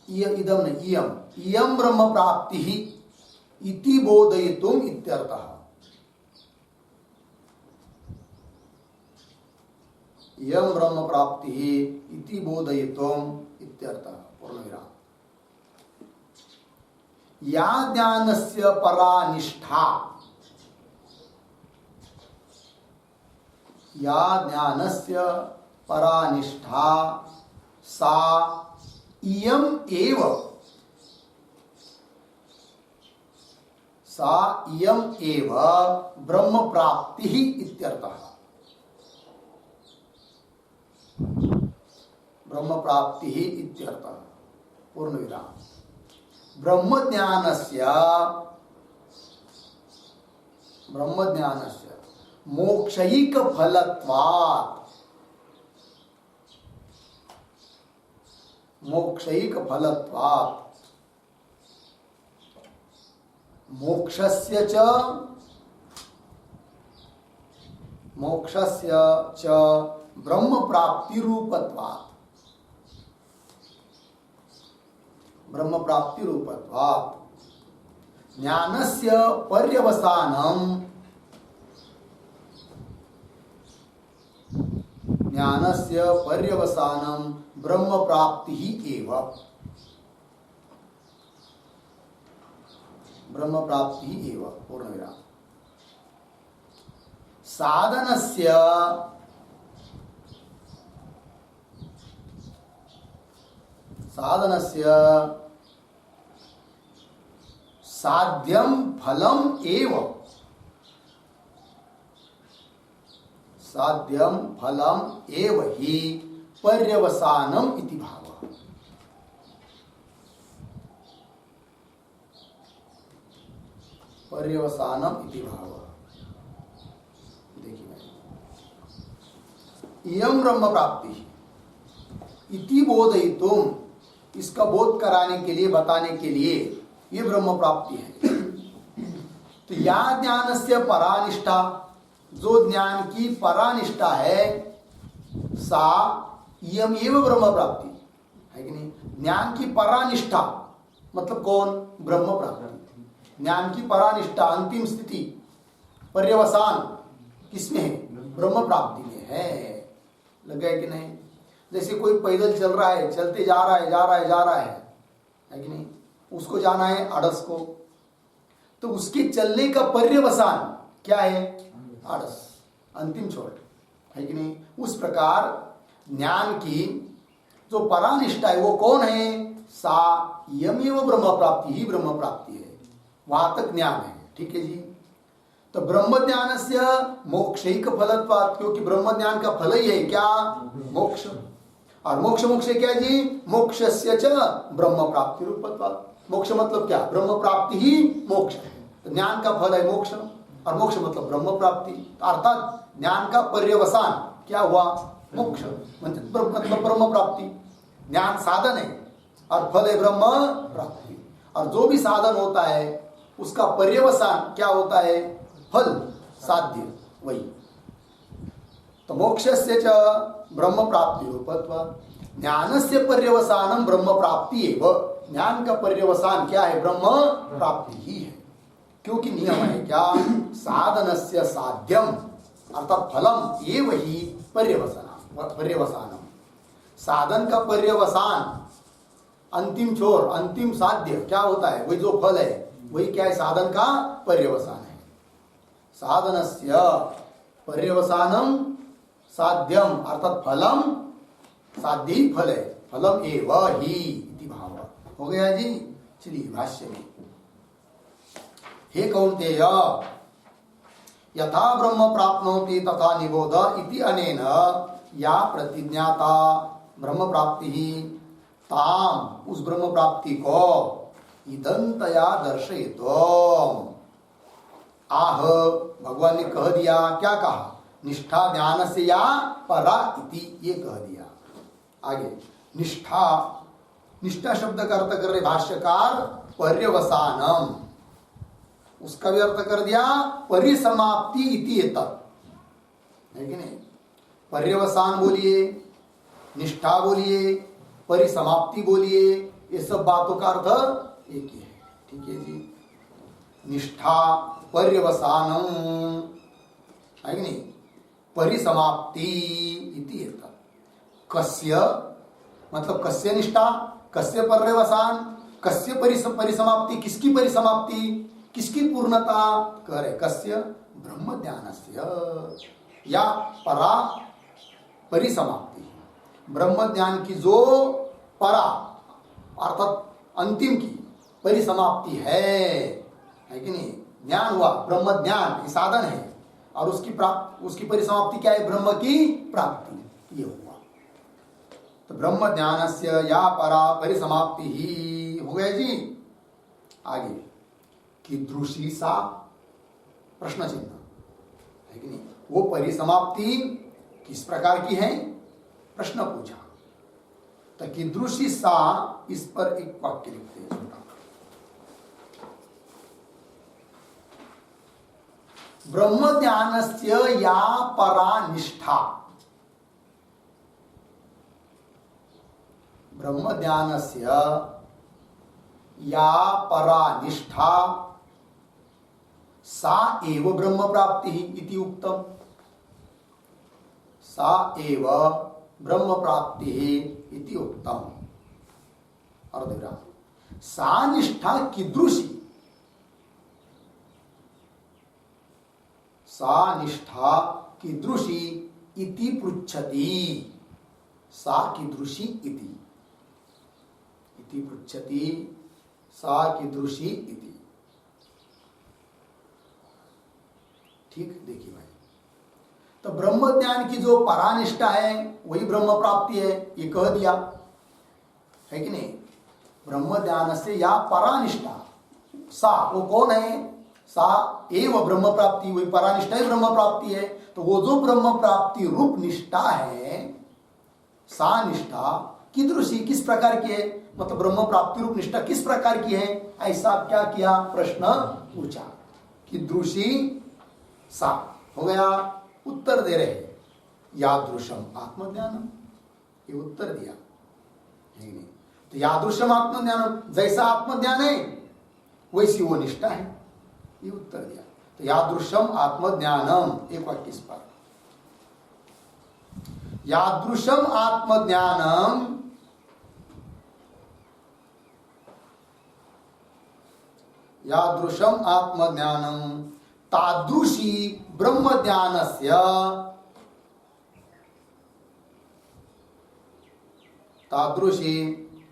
इदम नहीं इयम, इयम ब्रह्म प्राप्ति ही इति बोधयितुम इत्यर्थः। इयम ब्रह्म प्राप्ति ही इति बोधयितुम इत्यर्थः। पूर्णविराम। या ज्ञानस्य परा निष्ठा, या ज्ञानस्य परा निष्ठा सा इयम एव, सा इयम एव ब्रह्म प्राप्ति ही इत्यर्थः। ब्रह्म प्राप्ति ही इत्यर्थः। पूर्ण विराम। ब्रह्म ज्ञानस्य मोक्षैक फलत्वात्, मोक्षैक फलत्वात् मोक्षस्य च ब्रह्म प्राप्ति रूपत्वात्, ब्रह्म प्राप्ति रूपत्वात् ज्ञानस्य पर्यवसानम्, ज्ञानस्य पर्यवसानम् ब्रह्म प्राप्ति ही एव, ब्रह्म प्राप्ति ही एव। पूर्णविराम। साधनस्य साध्यम फलम एव, साध्यम फलम एव ही पर्यवसानम इति भावः। पर्यवसानम इति भावः। देखिए, इयं ब्रह्म प्राप्ति इति बोधयितुम, इसका बोध कराने के लिए, बताने के लिए ये ब्रह्म प्राप्ति है। तो या ज्ञानस्य परानिष्ठा, जो ज्ञान की परानिष्ठा है, सा इयम एव ब्रह्म प्राप्ति, है कि नहीं? ज्ञान की परानिष्ठा मतलब कौन? ब्रह्म प्राप्ति। ज्ञान की परानिष्ठा, अंतिम स्थिति, पर्यवसान किसमें है? ब्रह्म प्राप्ति में है। लग गया कि नहीं? जैसे कोई पैदल चल रहा है, चलते जा रहा है कि नहीं? उसको जाना है अड़स को, तो उसके चलने का पर्यवसान क्या है? अड़स, अंतिम छोर, है कि नहीं? उस प्रकार ज्ञान की जो परानिष्ठा है वो कौन है? सा यमेव ब्रह्म प्राप्ति ही ब्रह्म प्राप्ति है। वहां तक ज्ञान है। ठीक है जी। तो ब्रह्म ज्ञान से मोक्षैक फलत्वात्, क्योंकि ब्रह्म ज्ञान का फल ही है क्या? मोक्ष। और मोक्ष क्या जी? मोक्षस्य च ब्रह्म प्राप्ति रूपत्वात्। मोक्ष मतलब क्या? ब्रह्म प्राप्ति ही मोक्ष है। तो ज्ञान का फल है मोक्ष, और मोक्ष मतलब ब्रह्म प्राप्ति, अर्थात ज्ञान का पर्यवसान क्या हुआ? मोक्ष, मतलब ब्रह्म प्राप्ति। ज्ञान साधन है और फल है ब्रह्म प्राप्ति। और जो भी साधन होता है उसका पर्यवसान क्या होता है? फल, साध्य, वही। तो मोक्षस्य च ब्रह्म प्राप्ति रूपत्वात् ज्ञानस्य पर्यवसानम ब्रह्म प्राप्ति एव। ज्ञान का पर्यवसान क्या है? ब्रह्म प्राप्ति ही है। क्योंकि नियम है क्या? साधनस्य साध्यम अर्थात फलम एव ही पर्यवसानम। साधन का पर्यवसान, अंतिम छोर, अंतिम साध्य क्या होता है? वही जो फल है वही क्या है? साधन का पर्यवसान है। साधनस्य पर्यवसानम साध्यम अर्थात फलम, साध्य ही फल है। फलम एव ही इति भाव। हो गया जी। चलिए भाष्य में हे कौन्तेय यथा ब्रह्म प्राप्नोति तथा निबोध इति अनेन या प्रतिज्ञाता ब्रह्म प्राप्ति ताम उस ब्रह्म प्राप्ति को इदंतया दर्शयितो आह भगवान ने कह दिया। क्या कहा? निष्ठा ध्यान से या परा इति, ये कह दिया। आगे निष्ठा, निष्ठा शब्द का अर्थ कर रहे भाष्यकार पर्यवसानम, उसका भी अर्थ कर दिया परिसमाप्ति इति एतत्, है कि नहीं? पर्यवसान बोलिए, निष्ठा बोलिए, परिसमाप्ति बोलिए, ये सब बातों का अर्थ एक ही है। ठीक है जी। निष्ठा पर्यवसानम, है कि नहीं? परिसमाप्ति इति एतत्। कस्य मतलब कस्य निष्ठा, कस्य पर्यवसान, कस्य परिसमाप्ति, किसकी परिसमाप्ति, किसकी पूर्णता? कह रहे कस्य ब्रह्म ज्ञानस्य या परा परिसमाप्ति, ब्रह्म ज्ञान की जो परा अर्थात अंतिम की परिसमाप्ति है कि नहीं? ज्ञान हुआ, ब्रह्म ज्ञान साधन है और उसकी परिसमाप्ति क्या है? ब्रह्म की प्राप्ति, ये हुआ। तो ब्रह्म ज्ञानस्य या परा परिसमाप्ति ही हो गया जी। आगे कीदृशी सा, प्रश्न चिन्ह, है कि नहीं? वो परिसमाप्ति किस प्रकार की है? प्रश्न पूछा। तो कीदृशी सा, इस पर एक वाक्य लिखते हैं। ब्रह्म ज्ञानस्य या परा निष्ठा, ब्रह्म ज्ञानस्य या परा निष्ठा सा एव ब्रह्म प्राप्ति इति उक्तम। सा एव ब्रह्म प्राप्ति इति उक्तम। अर्धविराम। सा निष्ठा कीदृशी, सा निष्ठा कीदृशी इति पृच्छति। सा कीदृशी इति पृच्छति, सा कीदृशी इति। ठीक, देखिए भाई, तो ब्रह्म ज्ञान की जो परानिष्ठा है वही ब्रह्म प्राप्ति है, ये कह दिया, है कि नहीं? ब्रह्म ज्ञान से या परानिष्ठा, सा वो कौन है? सा एव ब्रह्म प्राप्ति, वही परानिष्ठा ही ब्रह्म प्राप्ति है। तो वो जो ब्रह्म प्राप्ति रूप निष्ठा है, सा निष्ठा कीदृशी, किस प्रकार की है? मतलब ब्रह्म प्राप्ति रूप निष्ठा किस प्रकार की है? ऐसा क्या किया? प्रश्न पूछा। कीदृशी सा हो गया, उत्तर दे रहे यादृशम आत्मज्ञानम, ये उत्तर दिया, है नहीं? तो यादृशम आत्मज्ञानम, जैसा आत्मज्ञान है वैसी वो निष्ठा है, ये उत्तर दिया। तो यादृशम आत्मज्ञानम, एक वाक्य इस पर, यादृशम आत्मज्ञानम, यादृशम आत्मज्ञानम तादृशी ब्रह्म ज्ञानस्य, तादृशी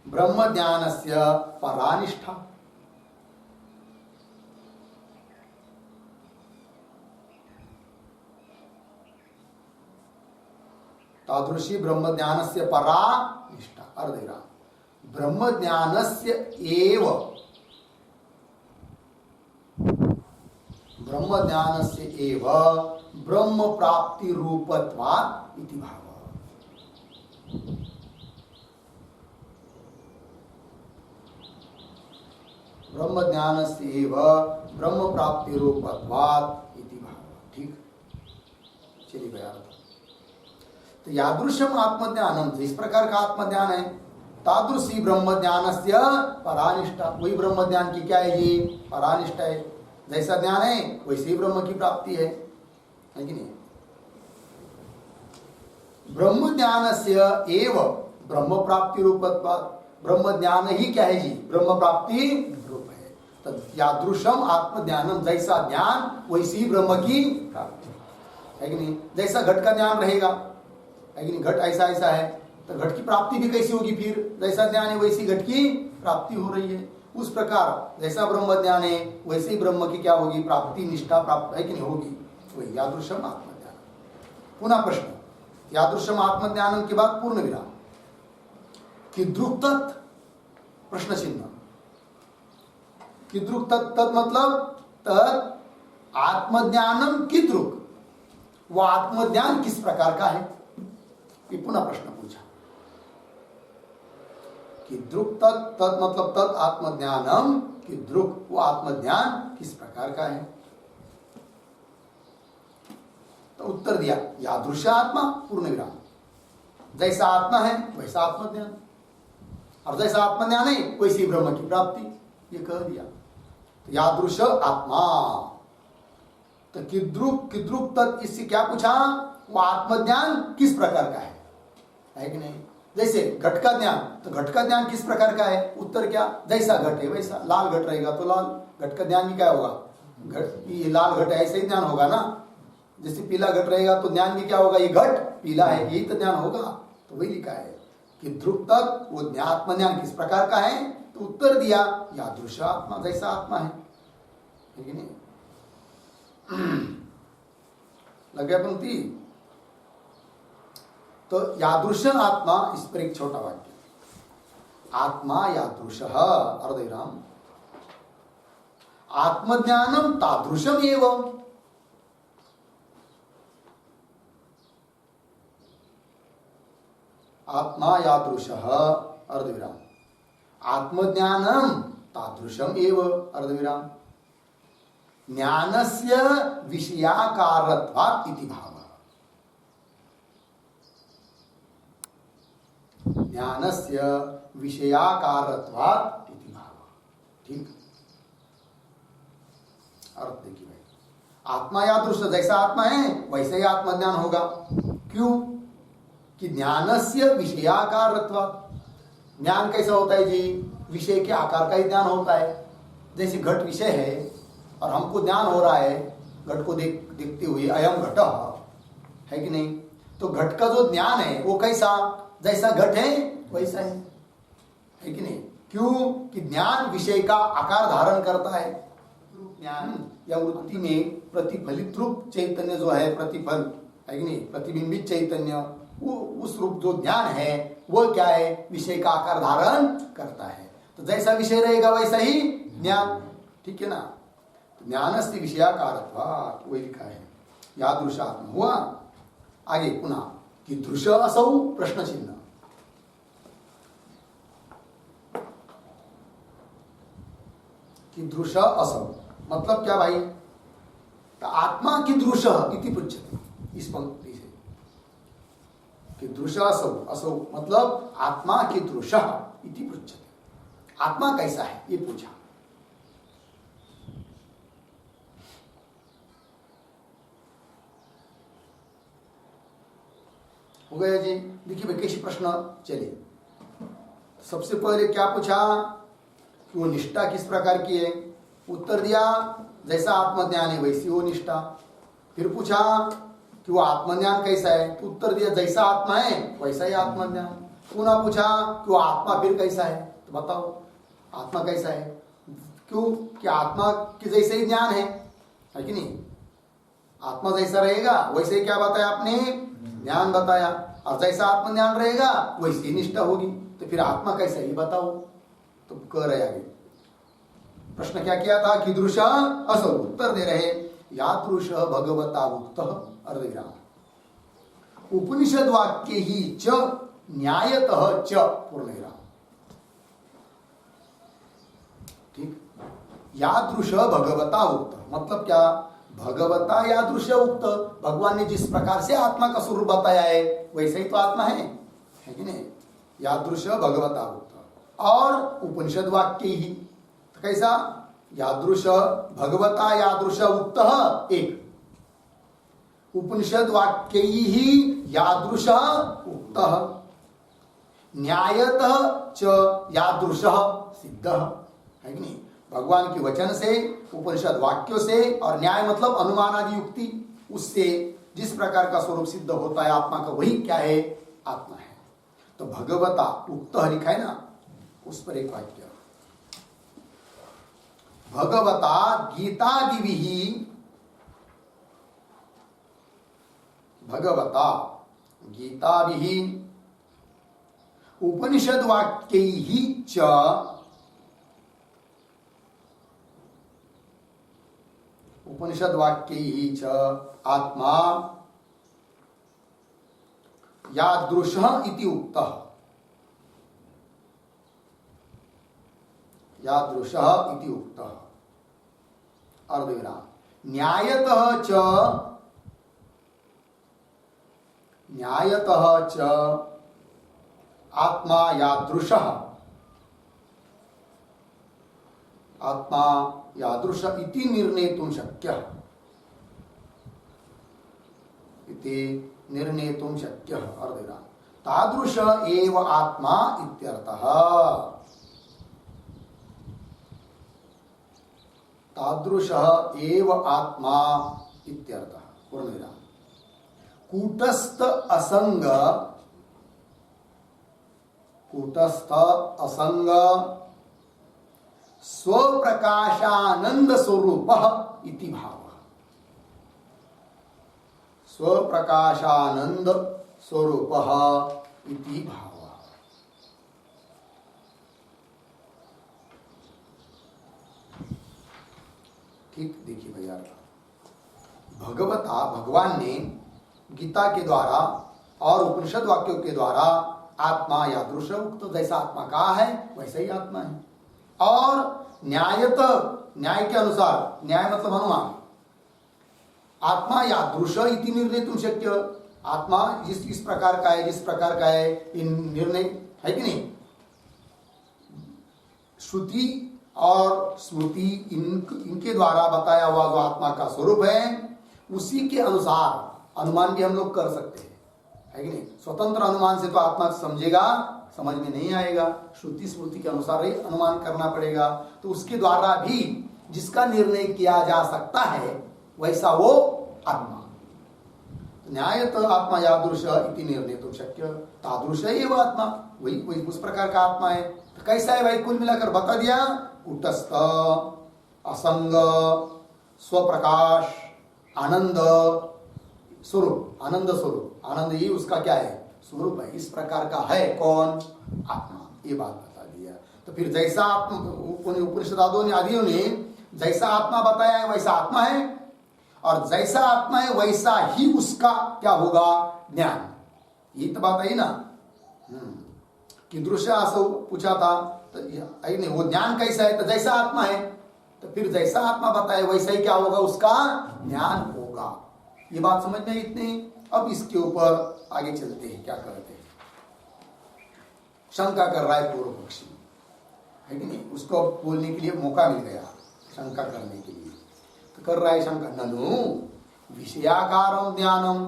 ब्रह्म ज्ञानस्य परानिष्ठा। तादृशी ब्रह्म ज्ञानस्य परानिष्ठा। अर्धविराम। ब्रह्म ज्ञानस्य एव, ब्रह्म ज्ञानस्य एव ब्रह्म प्राप्ति रूपत्वात् इति भाव। ब्रह्म ज्ञानस्य एव ब्रह्म प्राप्ति रूपत्वात् इति भाव। ठीक, चलिए भैया। तो यादृशम आत्मज्ञानम, इस प्रकार का आत्मज्ञान है, तादृशी ब्रह्म ज्ञानस्य परानिष्ठा, वही ब्रह्म ज्ञान की क्या है? ये परानिष्ठा है। जैसा ज्ञान है वैसे ही ब्रह्म की प्राप्ति है कि नहीं? ब्रह्म ज्ञानस्य एव ब्रह्म प्राप्ति रूपत्वात्, ब्रह्म ज्ञान ही क्या है जी? ब्रह्म प्राप्ति रूप है। तो यादृशम आत्मज्ञानम, जैसा ज्ञान वैसी ही ब्रह्म की प्राप्ति, है कि नहीं? जैसा घट का ज्ञान रहेगा, है कि नहीं? घट ऐसा ऐसा है, तो घट की प्राप्ति भी कैसी होगी फिर? जैसा ज्ञान है वैसी घट की प्राप्ति हो रही है। उस प्रकार जैसा ब्रह्म ज्ञान है वैसे ही ब्रह्म की क्या होगी, प्राप्ति, निष्ठा प्राप्त है कि नहीं होगी, वही यादृशम आत्मज्ञान। पुनः प्रश्न, यादृशम आत्मज्ञानम के बाद पूर्ण विराम, किदृक् तत्, प्रश्न चिन्ह, किदृक् तत्, तत् मतलब तत् आत्मज्ञानम किदृक्, वह आत्मज्ञान किस प्रकार का है, ये पुनः प्रश्न पूछा। किदृक् तत्, तत् मतलब तत् आत्मज्ञानम किदृक्, वो आत्मज्ञान किस प्रकार का है। तो उत्तर दिया यादृश आत्मा, पूर्ण विराम, जैसा आत्मा है वैसा आत्मज्ञान, और जैसा आत्मज्ञान है वैसी ब्रह्म की प्राप्ति, ये कह दिया। तो यादृश आत्मा, तो किदृक्, किदृक् तत्, इससे क्या पूछा, वो आत्मज्ञान किस प्रकार का है कि नहीं। जैसे घट का ज्ञान, तो घट का ज्ञान किस प्रकार का है, उत्तर क्या, जैसा घट है वैसा, लाल घट रहेगा तो लाल घट का ज्ञान भी क्या होगा, घट, ये लाल घट है ऐसे ही ज्ञान होगा ना। जैसे पीला घट रहेगा तो ज्ञान भी क्या होगा, ये घट पीला है, यही तो ज्ञान होगा। तो वही लिखा है कि ध्रुव तक वो आत्मज्ञान किस प्रकार का है, तो उत्तर दिया यादृश आत्मा, जैसा आत्मा है कि नहीं। लग गया पंक्ति। तो यादृश आत्मा, इस पर एक छोटा वाक्य, आत्मा यादृश अर्धविराम, आत्मज्ञानम तादृशम एवं, आत्मा यादृश अर्धविराम, आत्मज्ञानम तादृशम एव अर्धविराम, ज्ञानस्य विषयाकारत्वात् इति भावः, ज्ञानस्य विषयाकारत्वात् इति भावः। ठीक, अर्थ देखिए भाई, आत्मा यादृश, जैसा आत्मा है वैसे ही आत्मज्ञान होगा। क्यों कि ज्ञानस्य विषयाकारत्वात्, ज्ञान कैसा होता है जी, विषय के आकार का ही ज्ञान होता है। जैसे घट विषय है और हमको ज्ञान हो रहा है घट को देखते हुए, अयम घट है कि नहीं। तो घट का जो ज्ञान है वो कैसा, जैसा घट है वैसा है कि नहीं। क्यों कि ज्ञान विषय का आकार धारण करता है। ज्ञान या वृत्ति में प्रतिफलित रूप चैतन्य जो है, प्रतिफल है कि नहीं, प्रतिबिंबित चैतन्य, वो उस रूप जो ज्ञान है वो क्या है, विषय का आकार धारण करता है। तो जैसा विषय रहेगा वैसा ही ज्ञान, ठीक है ना। ज्ञान से विषयाकारत्वात्, वही लिखा है यादृश आत्मा हुआ। आगे पुनः कि दृश असौ, प्रश्न चिन्ह, कि दृश असौ मतलब क्या भाई, तो आत्मा की दृश इति पृच्छते, इस पंक्ति से कि दृश असौ, असौ मतलब आत्मा की दृश इति पृच्छते, आत्मा कैसा है ये पूछा। हो गया जी। देखिए भाई कैसे प्रश्न चले। सबसे पहले क्या पूछा कि वो निष्ठा किस प्रकार की है, उत्तर दिया जैसा आत्मज्ञान है वैसी वो निष्ठा। फिर पूछा कि वो आत्मज्ञान कैसा है, तो उत्तर दिया जैसा आत्मा है वैसा ही आत्मज्ञान। पुनः पूछा कि वो आत्मा फिर कैसा है, तो बताओ आत्मा कैसा है। क्यों कि आत्मा के जैसे ही ज्ञान है कि नहीं, आत्मा जैसा रहेगा वैसे क्या बताया आपने, ज्ञान बताया, और जैसा आत्मज्ञान रहेगा वैसी निष्ठा होगी। तो फिर आत्मा कैसा ही बताओ। तो कह रहे आगे प्रश्न क्या किया था, कीदृश असौ, उत्तर दे रहे यादृश भगवता उक्त अर्धविराम, उपनिषद वाक्य ही च न्यायतः च पूर्णविराम। ठीक, यादृश भगवता उक्त मतलब क्या, भगवता यादृश उक्त, भगवान ने जिस प्रकार से आत्मा का स्वरूप बताया है वैसे ही तो आत्मा है कि नहीं। यादृश भगवता उक्त, और उपनिषद वाक्य ही तो कैसा, यादृश भगवता यादृश उक्त एक, उपनिषद वाक्य ही यादृश उक्त, न्यायतः च यादृश सिद्ध है कि नहीं। भगवान के वचन से, उपनिषद वाक्यों से, और न्याय मतलब अनुमान आदि युक्ति, उससे जिस प्रकार का स्वरूप सिद्ध होता है आत्मा का वही क्या है, आत्मा है। तो भगवता उक्त लिखा है ना, उस पर एक वाक्य भगवता गीतादिभिः भगवता गीताभिः उपनिषद वाक्यैः च उपनिषद वाक्यैः च आत्मा यादृशः इति उक्तः यादृशः इति उक्तः अर्धविराम न्यायतः च आत्मा यादृशः आत्मा यादृश इति निर्णेतुं शक्यः इति निर्णेतुं शक्यः अर्धविराम तादृश एव आत्मा इत्यर्थः तादृशः एव आत्मा इत्यर्थः पूर्णविराम कूटस्थ असंग स्वप्रकाशानंद स्वरूपः इति भावः स्वप्रकाशानंद स्वरूपः इति भावः ठीक देखिए भैया भगवान ने गीता के द्वारा और उपनिषद वाक्यों के द्वारा आत्मा यादृश उक्त जैसा आत्मा कहा है वैसा ही आत्मा है और न्याय के अनुसार न्याय मतलब अनुमान आत्मा यादृश इति निर्णेतुं शक्य आत्मा इस प्रकार का है जिस प्रकार का है इन निर्णय है कि नहीं श्रुति और स्मृति इनके द्वारा बताया हुआ जो आत्मा का स्वरूप है उसी के अनुसार अनुमान भी हम लोग कर सकते हैं है कि नहीं स्वतंत्र अनुमान से तो आत्मा समझेगा समझ में नहीं आएगा श्रुति स्मृति के अनुसार ही अनुमान करना पड़ेगा तो उसके द्वारा भी जिसका निर्णय किया जा सकता है वैसा वो आत्मा न्यायतः आत्मा यादृश इति निर्णेतुं शक्य तादृश एव आत्मा वही उस प्रकार का आत्मा है तो कैसा है भाई कुल मिलाकर बता दिया कूटस्थ असंग स्वप्रकाश आनंद स्वरूप आनंद ही उसका क्या है स्वरूप है इस प्रकार का है कौन आत्मा ये बात बता दिया तो फिर जैसा उपनिषद आदियों ने जैसा आत्मा बताया है वैसा आत्मा है और जैसा आत्मा है वैसा ही उसका क्या होगा ज्ञान ये तो बात है ना कीदृश असो पूछा था तो नहीं वो ज्ञान कैसा है तो जैसा आत्मा है तो फिर जैसा आत्मा बताए वैसा ही क्या होगा उसका ज्ञान होगा ये बात समझ में इतनी अब इसके ऊपर आगे चलते हैं क्या करते हैं शंका कर रहा है पूर्व पक्षी है कि नहीं उसको बोलने के लिए मौका मिल गया शंका करने के लिए तो कर रहा है शंका ननु विषयाकारं ज्ञानम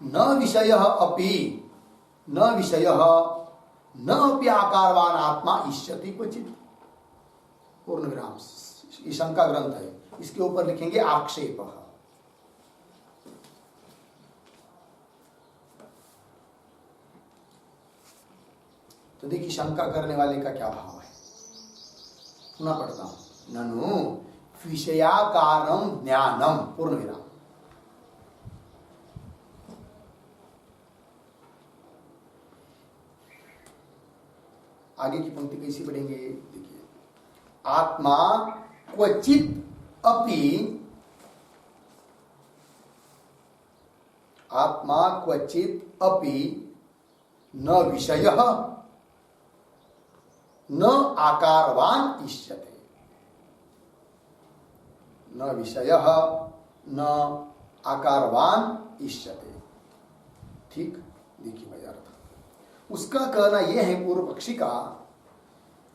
न विषयः अपि न अपि आकारवान आत्मा इष्यति क्वचित् पूर्ण विराम ये शंका ग्रंथ है इसके ऊपर लिखेंगे आक्षेप तो देखिए शंका करने वाले का क्या भाव है पुनः पढ़ता हूं ननु विषयाकारं ज्ञानम पूर्ण विराम आगे की पंक्ति कैसी पढ़ेंगे देखिए आत्मा क्वचित अपि न विषयः न आकारवान इष्यते न विषयः न आकारवान इष्यते ठीक देखिए भाई अर्थ उसका कहना यह है पूर्व पक्षी का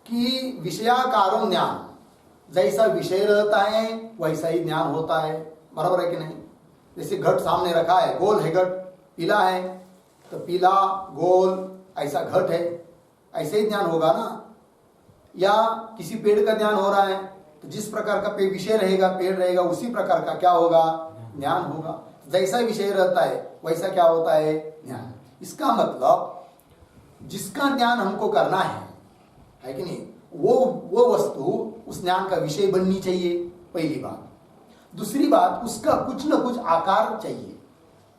कि विषयाकारं ज्ञान जैसा विषय रहता है वैसा ही ज्ञान होता है बराबर है कि नहीं जैसे घट सामने रखा है गोल है घट पीला है तो पीला गोल ऐसा घट है ऐसे ही ज्ञान होगा ना या किसी पेड़ का ज्ञान हो रहा है तो जिस प्रकार का विषय रहेगा पेड़ रहेगा उसी प्रकार का क्या होगा ज्ञान होगा जैसा विषय रहता है वैसा क्या होता है ज्ञान इसका मतलब जिसका ज्ञान हमको करना है कि नहीं वो वस्तु उस ज्ञान का विषय बननी चाहिए, पहली बात। दूसरी बात, उसका कुछ न कुछ आकार चाहिए,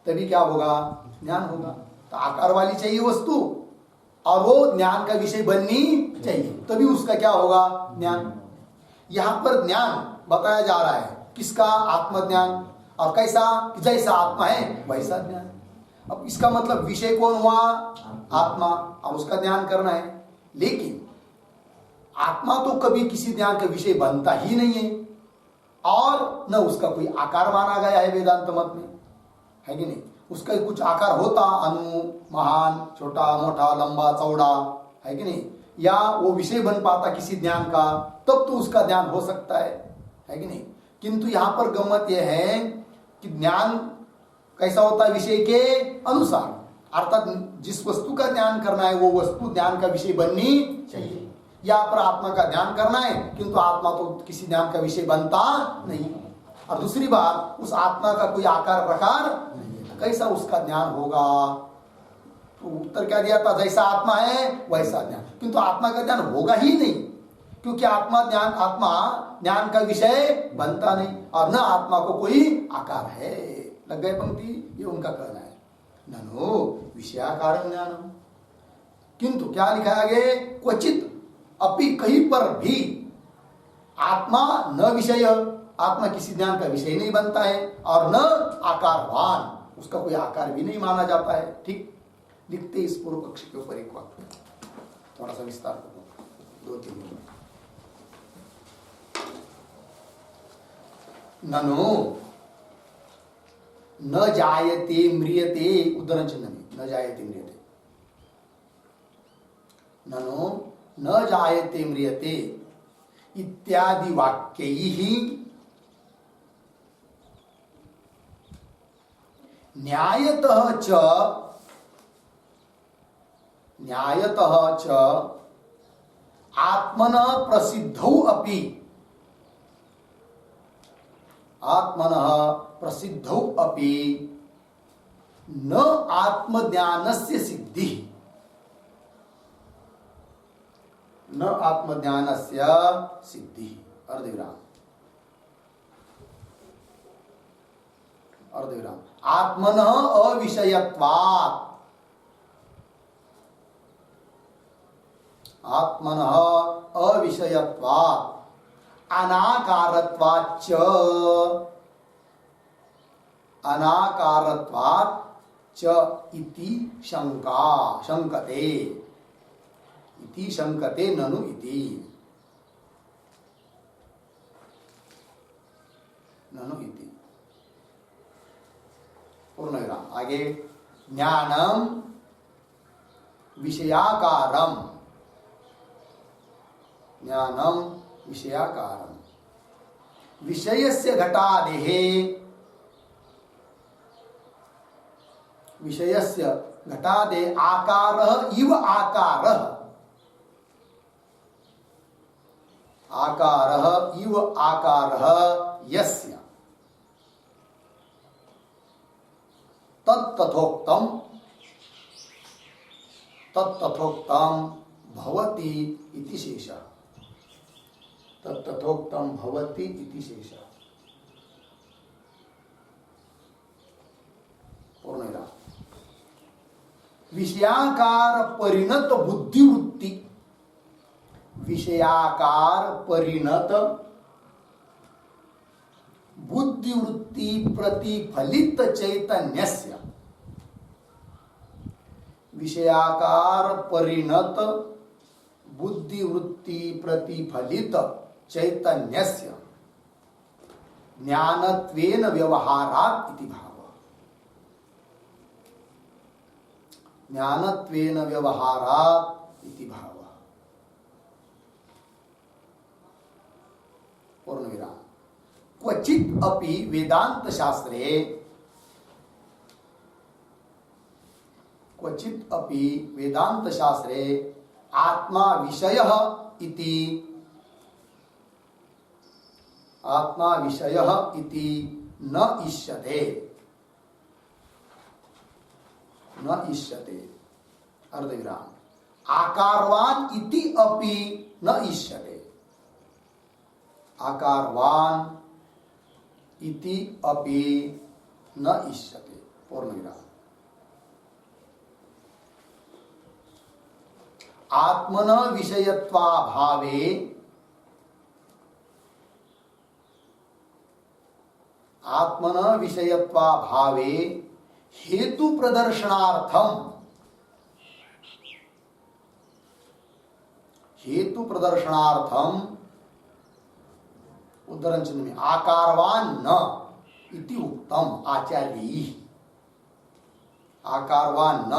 तभी क्या होगा, ज्ञान होगा। तो आकार वाली चाहिए वस्तु और वो ज्ञान का विषय बननी चाहिए, तभी उसका क्या होगा, ज्ञान। यहां पर ज्ञान बताया जा रहा है, किसका, आत्मज्ञान। और कैसा, जैसा आत्मा है वैसा ज्ञान। अब इसका मतलब विषय कौन हुआ, आत्मा, और उसका ज्ञान करना है। लेकिन आत्मा तो कभी किसी ज्ञान का विषय बनता ही नहीं है, और न उसका कोई आकार माना गया है वेदांत मत में, है कि नहीं। उसका कुछ आकार होता, अणु, महान, छोटा, मोटा, लंबा, चौड़ा, है कि नहीं, या वो विषय बन पाता किसी ज्ञान का, तब तो उसका ज्ञान हो सकता है कि नहीं। किंतु यहां पर गम्मत यह है कि ज्ञान कैसा होता है, विषय के अनुसार। अर्थात जिस वस्तु का ज्ञान करना है वो वस्तु ज्ञान का विषय बननी चाहिए। या पर आत्मा का ध्यान करना है, किंतु आत्मा तो किसी ज्ञान का विषय बनता नहीं। और दूसरी बात, उस आत्मा का कोई आकार प्रकार नहीं है, कैसा उसका ज्ञान होगा। तो उत्तर क्या दिया था, जैसा आत्मा है वैसा ज्ञान। किंतु आत्मा का ज्ञान होगा ही नहीं, क्योंकि आत्मा ज्ञान का विषय बनता नहीं, और न आत्मा को कोई आकार है। लग गए पंक्ति, ये उनका कहना है। ननो विषयाकार ज्ञानम, किंतु क्या लिखा आगे, क्वचित अपि, कहीं पर भी आत्मा न विषय, आत्मा किसी ज्ञान का विषय नहीं बनता है, और न आकारवान, उसका कोई आकार भी नहीं माना जाता है। ठीक लिखते इस पूर्व पक्ष के ऊपर एक वाक्य, थोड़ा सा विस्तार करो, 2-3 मिनट। ननु न जायते म्रियते, उद्धरण चिन्ह में, न जायते म्रियते, ननु न जायते म्रियते इत्यादि वाक्यैः न्यायतः च आत्मनः प्रसिद्धौ अपि, आत्मनः प्रसिद्धौ अपि न आत्मज्ञानस्य सिद्धि, न आत्मज्ञानस्य सिद्धि। अर्धविराम, अर्धविराम। आत्मनः अविषयत्वात्, आत्मनः अविषयत्वात् अनाकारत्वाच्च, अनाकारत्वाच्च इति शंका, शंकते, इति शंकते ननु इति, ननु इति। पूर्ण विराम। आगे, ज्ञानम विषयाकारम, ज्ञानम विषयाकारम, विषयस्य घटादेः, विषयस्य घटादे आकारः इव आकारः, आकारः इव आकारः यस्य तत्तथोक्तम, तत्तथोक्तम भवति इति शेषः, तत्तथोक्तम भवति इति शेषः। पूर्ण विराम। विषयाकार परिणत बुद्धिवृत्ति, विषयाकार परिणत बुद्धिवृत्ति प्रतिफलित चैतन्यस्य, विषयाकार परिणत बुद्धिवृत्ति प्रतिफलित चैतन्यस्य ज्ञानत्वेन व्यवहारात् इति भावः, ज्ञानत्वेन व्यवहारात् इति भावः। पूर्ण विराम। क्वचित अपि वेदांत शास्त्रे, क्वचित अपि वेदांत शास्त्रे आत्मा विषयः इति, आत्मा विषयः इति न इष्यते, न इष्यते। अर्धविराम। आकारवान इति अपि न इष्यते। आकारवान इति अपि न इष्यते। पूर्ण विराम। आत्मन विषयत्वाभावे हेतु प्रदर्शनार्थम उद्धरण चिन्ह में आकारवान न इति उक्तम आचार्यैः। आकारवान न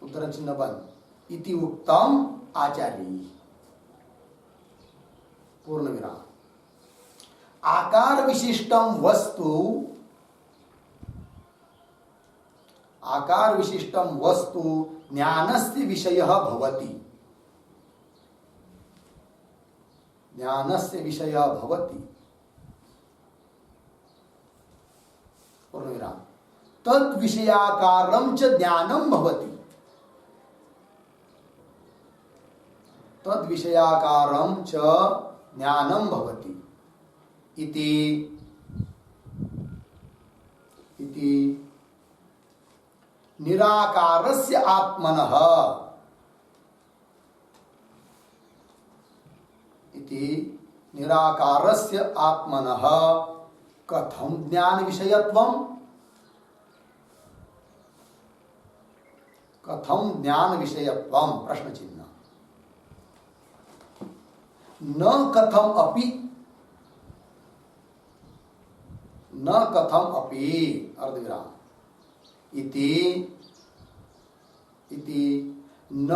उद्धरण चिन्ह बंद इति उक्तम आचार्यैः। पूर्ण विराम। आकार विशिष्टम वस्तु ज्ञानस्य विषयः भवति। ज्ञानस्य विषयः भवति। पूर्ण विराम। तद विषयाकारं च ज्ञानं भवति। तद विषयाकारं च ज्ञानं भवति इति निराकारस्य आत्मनः कथं ज्ञान विषयत्वं? कथं ज्ञान विषयत्वं? प्रश्न चिन्ह। न कथम अपि अर्धविराम इति न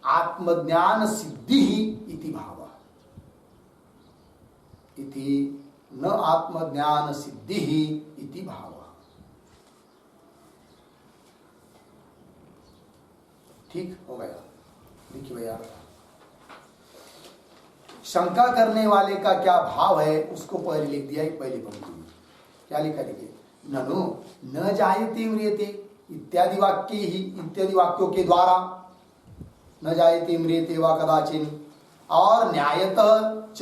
आत्मज्ञान सिद्धि इति भावः। इति न आत्मज्ञान सिद्धि इति भावः। ठीक हो गया। देखिए भैया, शंका करने वाले का क्या भाव है उसको पहले लिख दिया। पहली पंक्ति में क्या लिखा? देखिए, ननु न जायते म्रियते इत्यादि वाक्यों के द्वारा न जायते म्रियते वा कदाचिन और न्यायतः च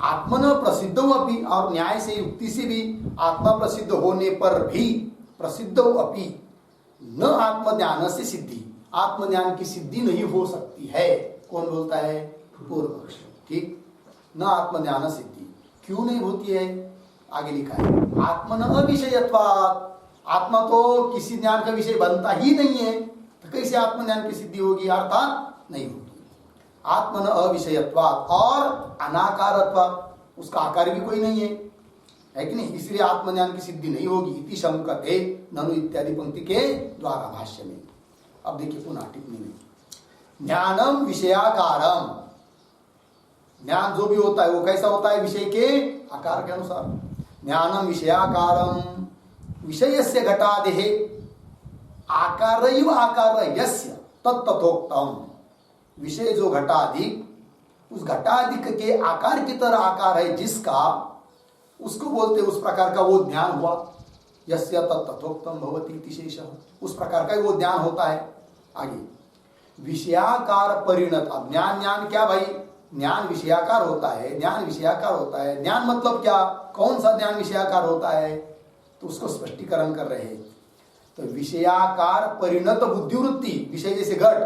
आत्मन प्रसिद्धो अपि, और न्याय से युक्ति से भी आत्मा प्रसिद्ध होने पर भी प्रसिद्धो अपि न आत्मज्ञान से सिद्धि, आत्मज्ञान की सिद्धि नहीं हो सकती है। कौन बोलता है? पूर्व पक्ष। ठीक। न आत्मज्ञान सिद्धि क्यों नहीं होती है? आगे लिखा है आत्मन अविषयत्वात्, आत्मा तो किसी ज्ञान का विषय बनता ही नहीं है, तो कैसे आत्मज्ञान की सिद्धि होगी? अर्थात नहीं होगी। आत्मन अविषयत्वात् और अनाकारत्वात्, उसका आकार भी कोई नहीं है कि नहीं? इसलिए आत्मज्ञान की सिद्धि नहीं होगी। इति शंकते ननु इत्यादि पंक्ति के द्वारा भाष्य में। अब देखिए पुनः टिप्पणी में, ज्ञानम विषयाकारम, ज्ञान जो भी होता है वो कैसा होता है? विषय के आकार के अनुसार। ज्ञानम विषयाकारम विषयस्य घटादेः आकारैव आकार यस्य तत्तथोक्तम। विषय जो घटाधिक, उस घटाधिक के आकार की तरह आकार है जिसका, उसको बोलते उस प्रकार का वो ज्ञान हुआ। यस्य तत्तथोक्तम भवति इति शेषः, उस प्रकार का वो ज्ञान होता है। आगे विषयाकार परिणत। अब ज्ञान क्या भाई? ज्ञान विषयाकार होता है। ज्ञान विषयाकार होता है। ज्ञान मतलब क्या? कौन सा ज्ञान विषयाकार होता है? तो उसको स्पष्टीकरण कर रहे हैं। तो विषयाकार परिणत बुद्धिवृत्ति, विषय जैसे घट,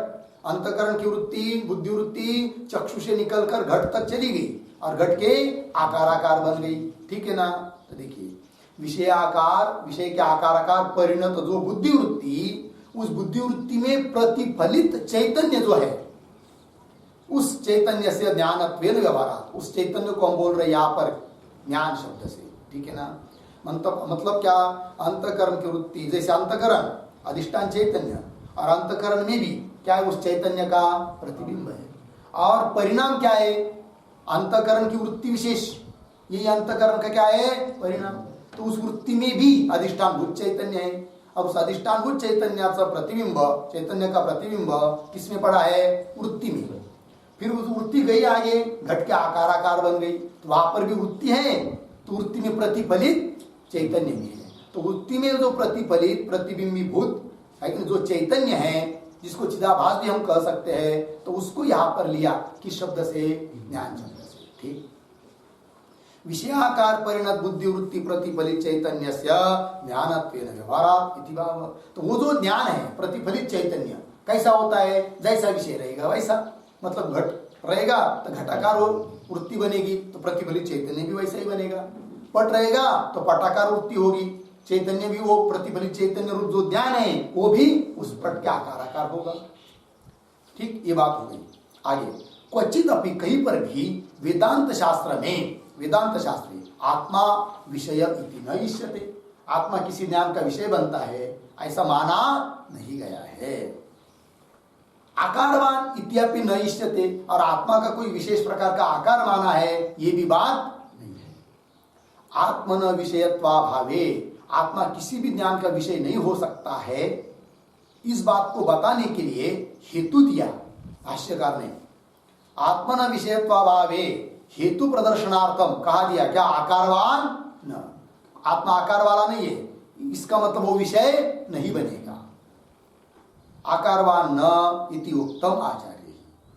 अंतकरण की वृत्ति, बुद्धिवृत्ति चक्षु से निकलकर घट तक चली गई और घट के आकार बन गई। ठीक है ना? तो देखिए विषयाकार, विषय के आकार परिणत जो बुद्धिवृत्ति, उस बुद्धिवृत्ति में प्रतिफलित चैतन्य जो है, उस चैतन्य से ज्ञानत्वेन व्यवहारात्, उस चैतन्य को हम बोल रहे यहाँ पर ज्ञान शब्द से। ठीक है ना? मतलब क्या? अंतकरण की वृत्ति, जैसे अंतकरण अधिष्ठान चैतन्य, और अंतकरण में भी क्या है? उस चैतन्य का प्रतिबिंब है। और परिणाम क्या है? अंतकरण की वृत्ति विशेष, यही अंतकरण का क्या है? परिणाम। तो उस वृत्ति में भी अधिष्ठान भूत चैतन्य है, और उस अधिष्ठान भूत चैतन्य का प्रतिबिंब, चैतन्य का प्रतिबिंब किसमें पड़ा है? वृत्ति में। फिर उस वृत्ति गई आगे, घट के आकार बन गई, तो वहां पर भी वृत्ति है, तो वृत्ति में प्रतिफलित चैतन्य भी है। तो वृत्ति में जो प्रतिफलित प्रतिबिंबीभूत है कि जो चैतन्य है, जिसको चिदाभास भी हम कह सकते हैं, तो उसको यहां पर लिया किस शब्द से? ज्ञान शब्द से। ठीक, विषयाकार परिणत बुद्धि वृत्ति प्रतिफलित चैतन्य से ज्ञानत्वेन व्यवहारात् इति भाव। तो वो जो ज्ञान है प्रतिफलित चैतन्य कैसा होता है? जैसा विषय रहेगा वैसा, मतलब घट रहेगा तो घटाकार वृत्ति बनेगी, तो प्रतिफलित चैतन्य भी वैसा ही बनेगा। पट रहेगा तो पटाकार वृत्ति होगी, चैतन्य भी वो प्रतिफलित चैतन्य रूप जो ज्ञान है वो भी उस पट के आकार होगा। ठीक, ये बात हो गई। आगे, क्वचित अपि कहीं पर भी वेदांत शास्त्र में, वेदांत शास्त्र में आत्मा विषय इति न इष्यते, आत्मा किसी ज्ञान का विषय बनता है ऐसा माना नहीं गया है। आकारवान इत्यपि न इष्यते, और आत्मा का कोई विशेष प्रकार का आकार माना है ये भी बात नहीं है। आत्मन विषयत्वाभावे, आत्मा किसी भी ज्ञान का विषय नहीं हो सकता है, इस बात को बताने के लिए हेतु दिया भाष्यकार ने। आत्मन विषयत्वाभावे हेतु प्रदर्शनार्थम कहा दिया, क्या? आकारवान न, आत्मा आकार वाला नहीं है, इसका मतलब वो विषय नहीं बनेगा। आकारवान न इति उत्तम आचार्य।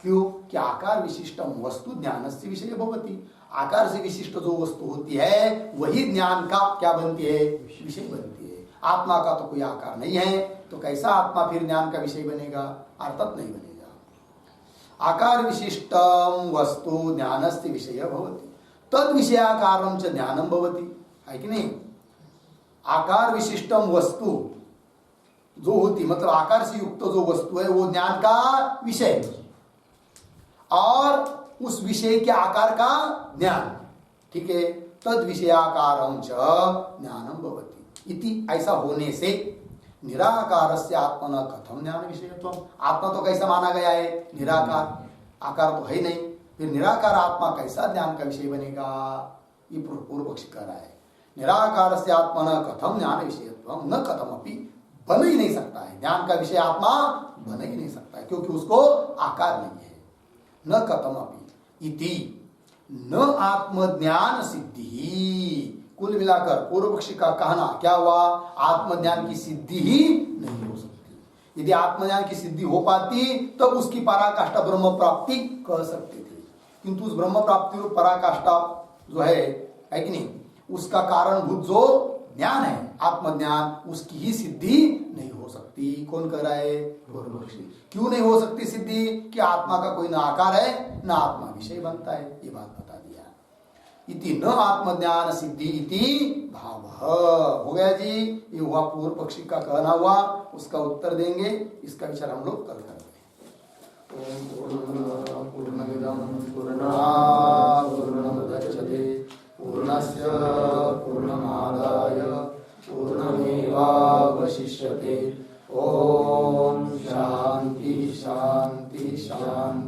क्यों? कि आकार विशिष्टम वस्तु ज्ञानस्य विषय भवति, आकार से विशिष्ट जो वस्तु होती है वही ज्ञान का क्या बनती है? विषय बनती है। आत्मा का तो कोई आकार नहीं है, तो कैसा आत्मा फिर ज्ञान का विषय बनेगा? अर्थात नहीं बनेगा। आकार विशिष्टम वस्तु ज्ञानस्य विषय भवति, तद विषयाकारम च ज्ञानम भवति, है कि नहीं? आकार विशिष्टम वस्तु जो होती, मतलब आकार से युक्त जो वस्तु है वो ज्ञान का विषय, और उस विषय के आकार का ज्ञान। ठीक है, तद विषयाकारं च ज्ञानम भवति इति, ऐसा होने से निराकार से आत्मन कथम ज्ञान विषयत्वम, आत्मा तो कैसा माना गया है? निराकार, आकार तो है नहीं, फिर निराकार आत्मा कैसा ज्ञान का विषय बनेगा? ये पूर्व पक्ष कर रहा है। निराकार से आत्मन कथम ज्ञान विषयत्वम, न कथम अपि, बन ही नहीं सकता है ज्ञान का विषय, आत्मा बन ही नहीं सकता है क्योंकि उसको आकार नहीं है। न कथम अपि इति न आत्मज्ञान सिद्धि, कुल मिलाकर पूर्व पक्षी का कहना क्या हुआ? आत्मज्ञान की सिद्धि ही नहीं हो सकती। यदि आत्मज्ञान की सिद्धि हो पाती तब तो उसकी पराकाष्ठा ब्रह्म प्राप्ति कह सकते थे, किंतु उस ब्रह्म प्राप्ति रूप पराकाष्ठा जो है कि नहीं, उसका कारणभूत जो ज्ञान है आत्मज्ञान, उसकी ही सिद्धि नहीं हो सकती। कौन कह रहा है? पूर्व पक्षी। क्यों नहीं हो सकती सिद्धि? कि आत्मा का कोई ना आकार है ना आत्मा विषय बनता है, ये बात बता दिया। इति न आत्मज्ञान सिद्धि इति भाव। हो गया जी, ये हुआ पूर्व पक्षी का कहना हुआ, उसका उत्तर देंगे, इसका विचार हम लोग कल करेंगे। ओम पूर्णमिदं पूर्णात् पूर्णमुदच्यते पूर्णस्य पूर्णमादाय पूर्णमेवावशिष्यते। ओम शांति शांति शांति।